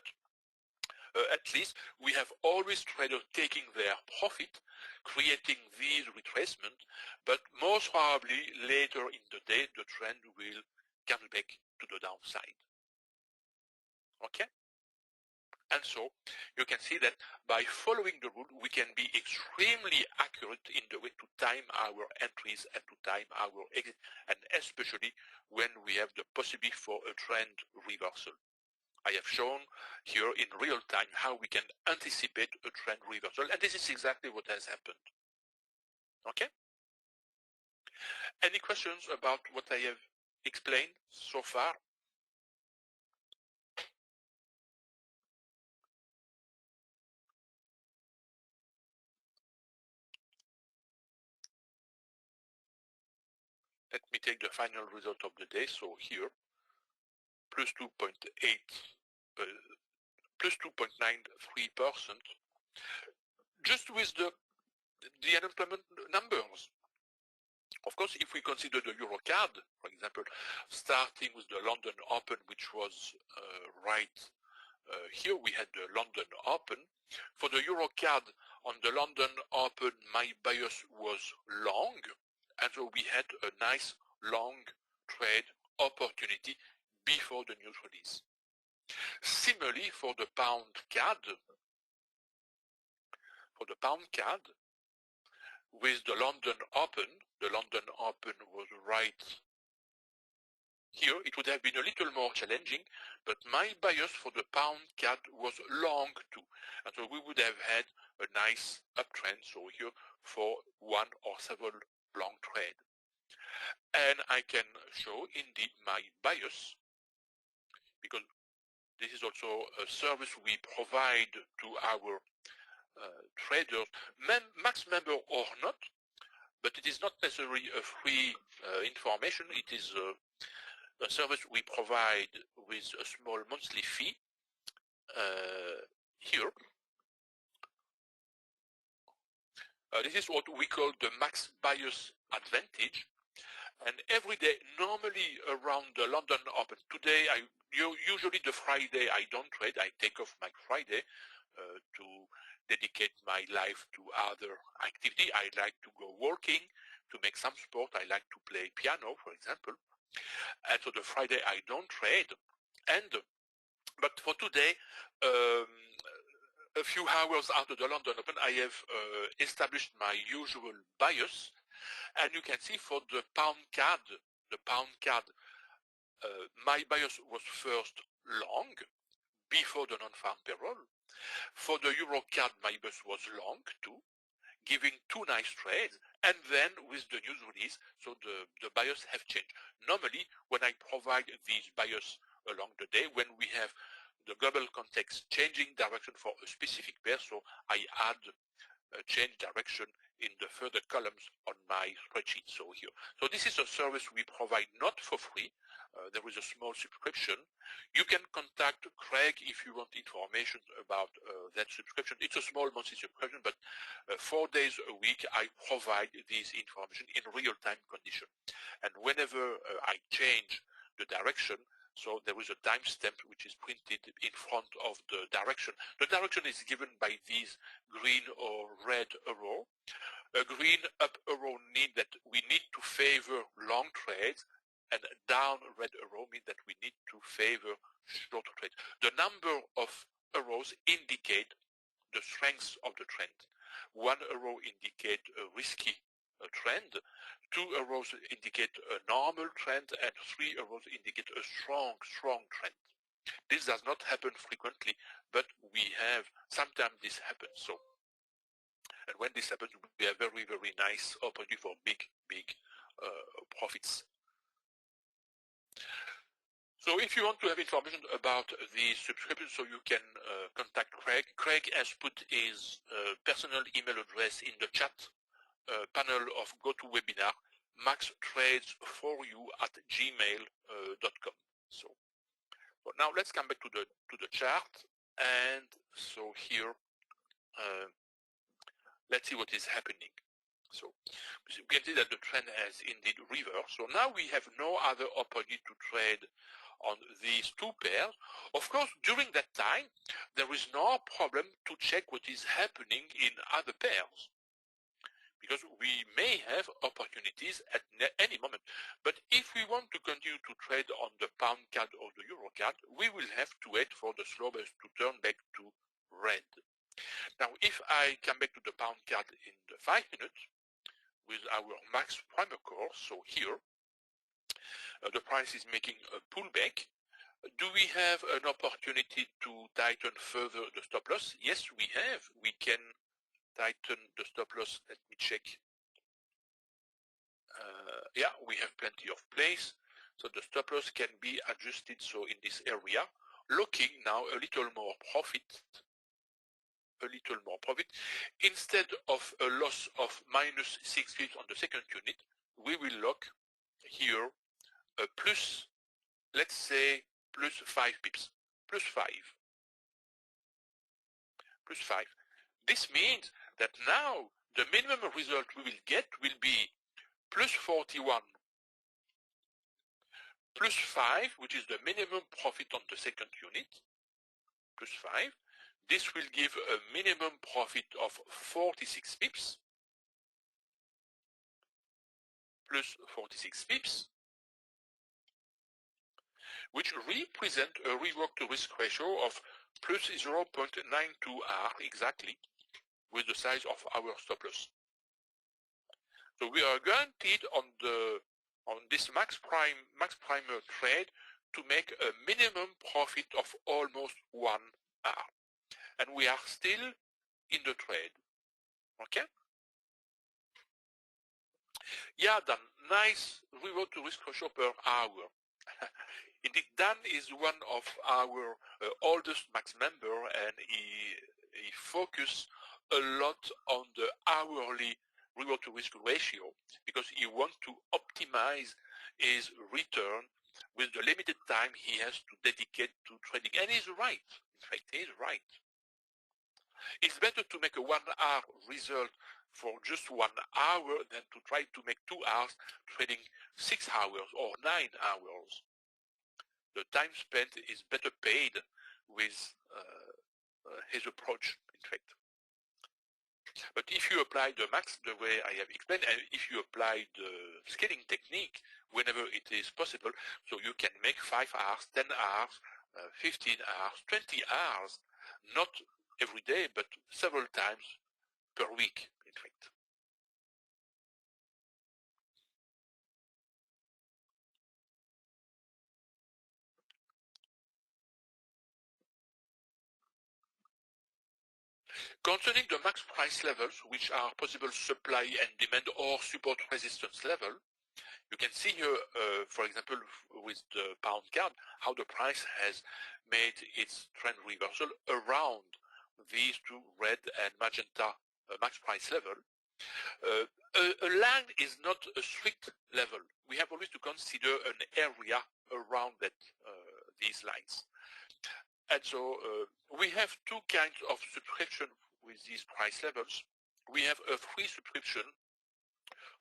at least we have always traders taking their profit, creating these retracements, but most probably later in the day the trend will come back to the downside. Okay? And so you can see that by following the rule, we can be extremely accurate in the way to time our entries and to time our exit, and especially when we have the possibility for a trend reversal. I have shown here in real time how we can anticipate a trend reversal, and this is exactly what has happened. Okay? Any questions about what I have explained so far? Let me take the final result of the day. So here, plus 2.93%, just with the unemployment numbers. Of course, if we consider the Eurocard, for example, starting with the London Open, which was right here, we had the London Open. For the Eurocard, on the London Open, my bias was long, and so we had a nice long trade opportunity before the news release. Similarly, for the pound CAD, with the London Open was right here. It would have been a little more challenging, but my bias for the pound CAD was long too, and so we would have had a nice uptrend. So here for one or several long trade, and I can show indeed my bias, because this is also a service we provide to our traders, max member or not, but it is not necessarily a free information. It is a service we provide with a small monthly fee here. This is what we call the max bias advantage. And every day, normally around the London Open, today, usually the Friday I don't trade. I take off my Friday to dedicate my life to other activity. I like to go walking, to make some sport. I like to play piano, for example. And so the Friday I don't trade. But for today, a few hours after the London Open, I have established my usual bias. And you can see for the pound CAD, my bias was first long before the non-farm payroll. For the Euro CAD, my bias was long too, giving two nice trades. And then with the news release, so the bias have changed. Normally, when I provide these bias along the day, when we have the global context changing direction for a specific pair, so I add change direction in the further columns on my spreadsheet. So here, so this is a service we provide not for free. There is a small subscription. You can contact Craig if you want information about that subscription. It's a small monthly subscription, but 4 days a week I provide this information in real-time condition. And whenever I change the direction, so there is a timestamp which is printed in front of the direction. The direction is given by this green or red arrow. A green up arrow means that we need to favor long trades, and a down red arrow means that we need to favor short trades. The number of arrows indicate the strength of the trend. One arrow indicates a risky trend, two arrows indicate a normal trend, and three arrows indicate a strong trend. This does not happen frequently, but sometimes this happens. So, and when this happens, we have very nice opportunity for big profits. So if you want to have information about the subscription, so you can contact Craig. Craig has put his personal email address in the chat panel of GoToWebinar, maxtradesforyou@gmail.com. So now let's come back to the chart, and so here let's see what is happening. So we can see that the trend has indeed reversed. So now we have no other opportunity to trade on these two pairs. Of course, during that time, there is no problem to check what is happening in other pairs, because we may have opportunities at any moment. But if we want to continue to trade on the pound card or the euro card, we will have to wait for the slowest to turn back to red. Now, if I come back to the pound card in the 5 minutes with our max primer course, so here, the price is making a pullback. Do we have an opportunity to tighten further the stop loss? Yes, we have. We can tighten the stop loss. Let me check. Yeah, we have plenty of place. So the stop loss can be adjusted. So in this area, looking now a little more profit. Instead of a loss of minus 6 pips on the second unit, we will lock here a plus, let's say, plus 5 pips. Plus 5. This means that now the minimum result we will get will be plus 41, plus 5, which is the minimum profit on the second unit, plus 5. This will give a minimum profit of 46 pips, plus 46 pips, which represent a reward to risk ratio of plus 0.92R exactly, with the size of our stop loss. So we are guaranteed on this max primer trade to make a minimum profit of almost 1R. And we are still in the trade. Okay? Yeah, Dan, nice reward to risk ratio per hour. Indeed, Dan is one of our oldest Max member, and he focuses a lot on the hourly reward to risk ratio because he wants to optimize his return with the limited time he has to dedicate to trading. And he's right. In fact, he's right. It's better to make a 1 hour result for just 1 hour than to try to make 2 hours trading 6 hours or 9 hours. The time spent is better paid with his approach, in fact. But if you apply the max the way I have explained, and if you apply the scaling technique whenever it is possible, so you can make 5 hours, 10 hours, 15 hours, 20 hours, not every day, but several times per week, in fact. Concerning the max price levels, which are possible supply and demand or support resistance level, you can see here, for example, with the pound card, how the price has made its trend reversal around these two red and magenta max price level. A line is not a strict level. We have always to consider an area around that these lines. And so we have two kinds of subscription with these price levels. We have a free subscription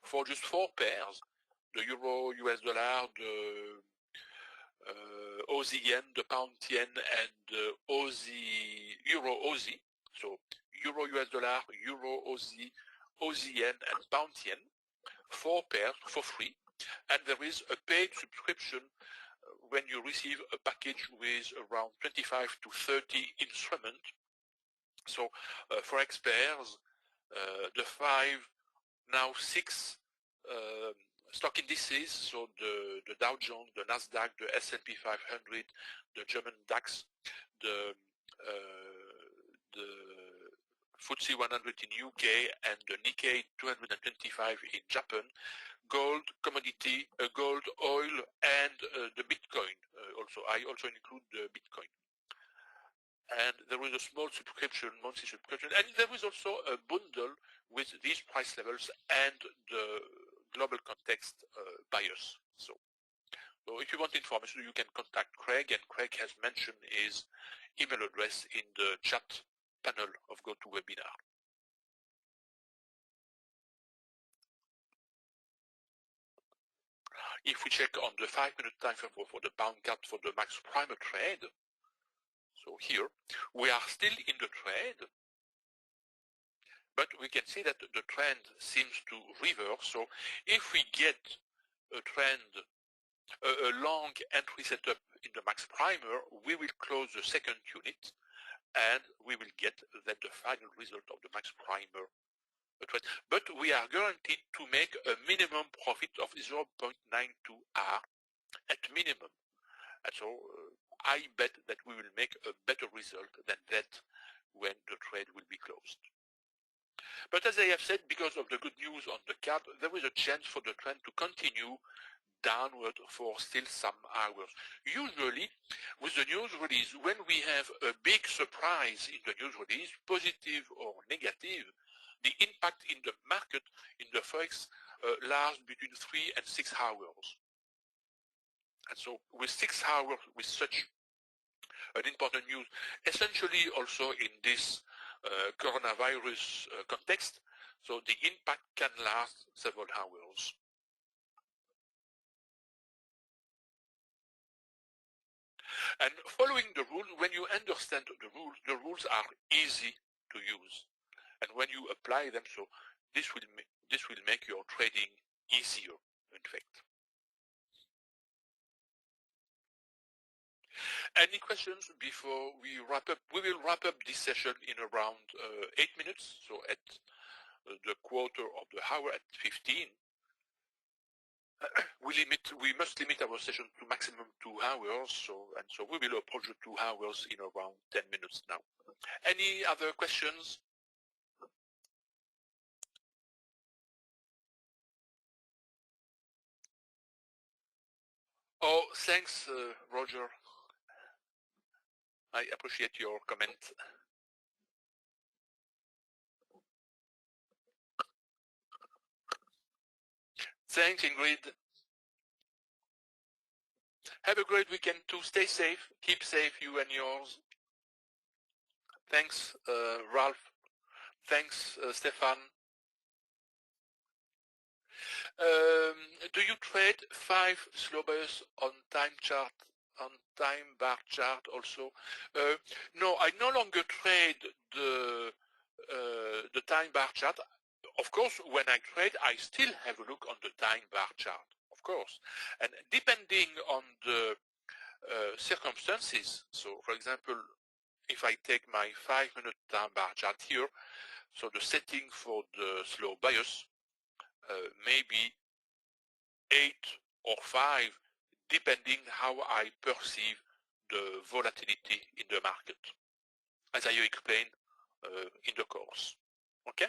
for just 4 pairs, the euro, US dollar, the Aussie yen, the pound yen, and the euro Aussie. So euro, US dollar, euro, Aussie yen, and pound yen, 4 pairs for free. And there is a paid subscription when you receive a package with around 25 to 30 instruments. So forex pairs, the 5, now 6 stock indices, so the Dow Jones, the Nasdaq, the S&P 500, the German DAX, the FTSE 100 in UK, and the Nikkei 225 in Japan, gold, commodity, gold, oil, and the Bitcoin. I also include the Bitcoin. And there is a small subscription, monthly subscription, and there is also a bundle with these price levels and the global context bias. So if you want information, you can contact Craig, and Craig has mentioned his email address in the chat panel of GoToWebinar. if we check on the 5-minute time frame for the pound cat for the max primer trade, so here we are still in the trade, but we can see that the trend seems to reverse. So if we get a trend, a long entry setup in the max primer, we will close the second unit and we will get then the final result of the max primer trade. But we are guaranteed to make a minimum profit of 0.92R at minimum. And so I bet that we will make a better result than that when the trade will be closed. But as I have said, because of the good news on the card, there is a chance for the trend to continue downward for still some hours. Usually, with the news release, when we have a big surprise in the news release, positive or negative, the impact in the market, in the Forex, lasts between 3 and 6 hours. And so with 6 hours, with such an important news, essentially also in this coronavirus context, so the impact can last several hours. And following the rules, when you understand the rules are easy to use. And when you apply them, so this will make your trading easier, in fact. Any questions before we wrap up? We will wrap up this session in around 8 minutes, so at the quarter of the hour at 15. We must limit our session to maximum 2 hours, so we will approach the 2 hours in around 10 minutes now. Any other questions? Oh, thanks, Roger. I appreciate your comment. Thanks, Ingrid. Have a great weekend too. Stay safe. Keep safe, you and yours. Thanks, Ralph. Thanks, Stefan. Do you trade 5 slow buyers on time chart, on time bar chart also? No, I no longer trade the time bar chart. Of course, when I trade, I still have a look on the time bar chart, of course. And depending on the circumstances, so for example, if I take my 5-minute time bar chart here, so the setting for the slow bias, maybe 8 or 5, depending how I perceive the volatility in the market, as I explained in the course. Okay?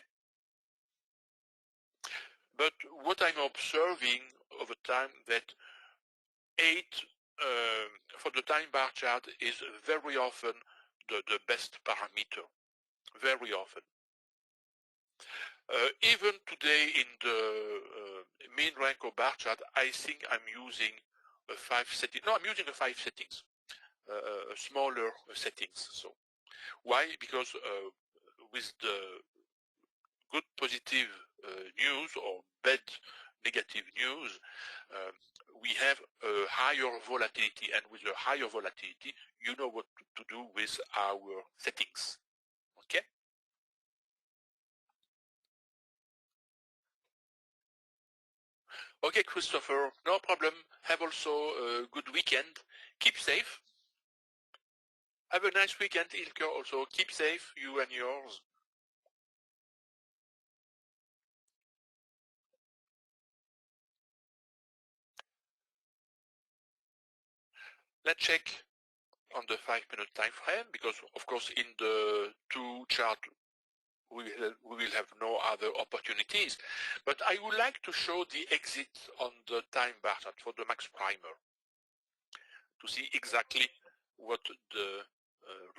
But what I'm observing over time that 8 for the time bar chart is very often the best parameter, very often. Even today in the mean rank or bar chart, I think I'm using a 5 setting. No, I'm using a 5 settings, smaller settings. So why? Because with the good positive news or bad negative news, we have a higher volatility, and with a higher volatility, you know what to do with our settings. Okay? Okay, Christopher, no problem. Have also a good weekend. Keep safe. Have a nice weekend, Ilker, also. Keep safe, you and yours. Let's check on the 5-minute time frame, because of course in the 2 chart we will have no other opportunities. But I would like to show the exit on the time bar chart for the max primer to see exactly what the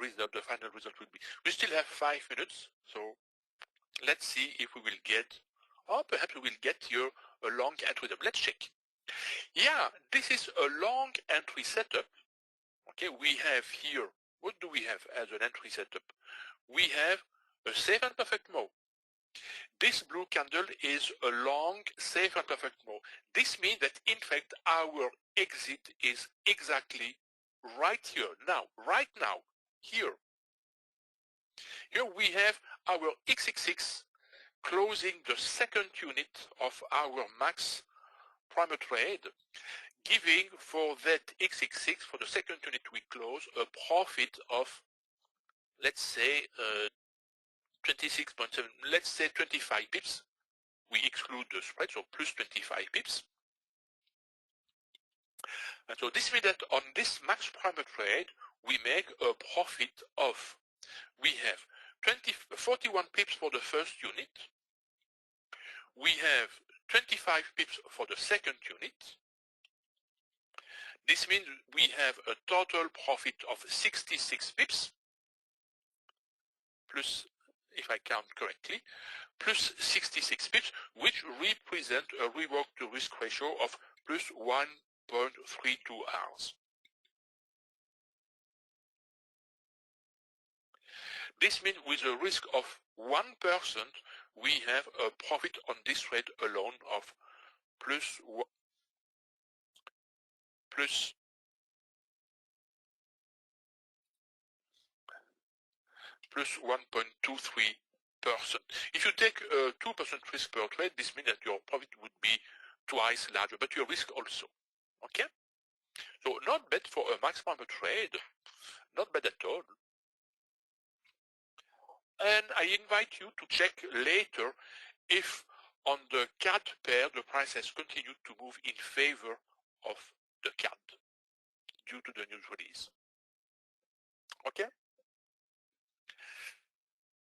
result, the final result will be. We still have 5 minutes, so let's see if we will get, or perhaps we will get here a long entry setup. Let's check. Yeah, this is a long entry setup. Okay, we have here, what do we have as an entry setup? We have a safe and perfect move. This blue candle is a long, safe and perfect move. This means that in fact our exit is exactly right here, now, right now, here. Here we have our XXX closing the second unit of our max primer trade, giving for that XXX, for the second unit we close, a profit of, let's say, 26.7, let's say 25 pips. We exclude the spread, so plus 25 pips. And so this means that on this max primer trade, we make a profit of, we have 41 pips for the first unit. We have 25 pips for the second unit. This means we have a total profit of 66 pips, plus, if I count correctly, plus 66 pips, which represent a rework to risk ratio of plus 1.32 hours. This means with a risk of 1%, we have a profit on this trade alone of plus 1.23%. If you take a 2% risk per trade, this means that your profit would be twice larger, but your risk also. Okay? So not bad for a max primer trade, not bad at all. And I invite you to check later if on the CAD pair the price has continued to move in favor of the CAD due to the news release. Okay?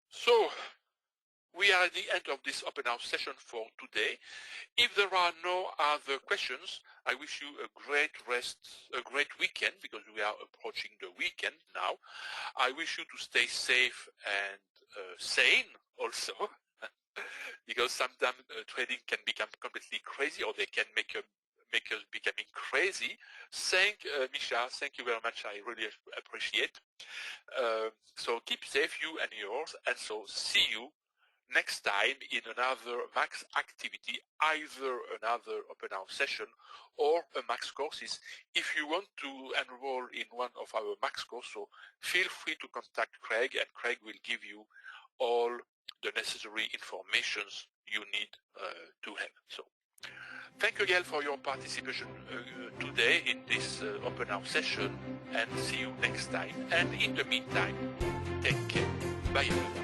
So we are at the end of this open house session for today. If there are no other questions, I wish you a great rest, a great weekend, because we are approaching the weekend now. I wish you to stay safe and sane also, because sometimes trading can become completely crazy, or they can make us becoming crazy. Misha, thank you very much. I really appreciate. So keep safe, you and yours, and so see you next time in another max activity, either another open house session or a max courses. If you want to enroll in one of our max courses, so feel free to contact Craig, and Craig will give you all the necessary informations you need to have. So thank you again for your participation today in this open house session, and see you next time. And in the meantime, take care. Bye everyone.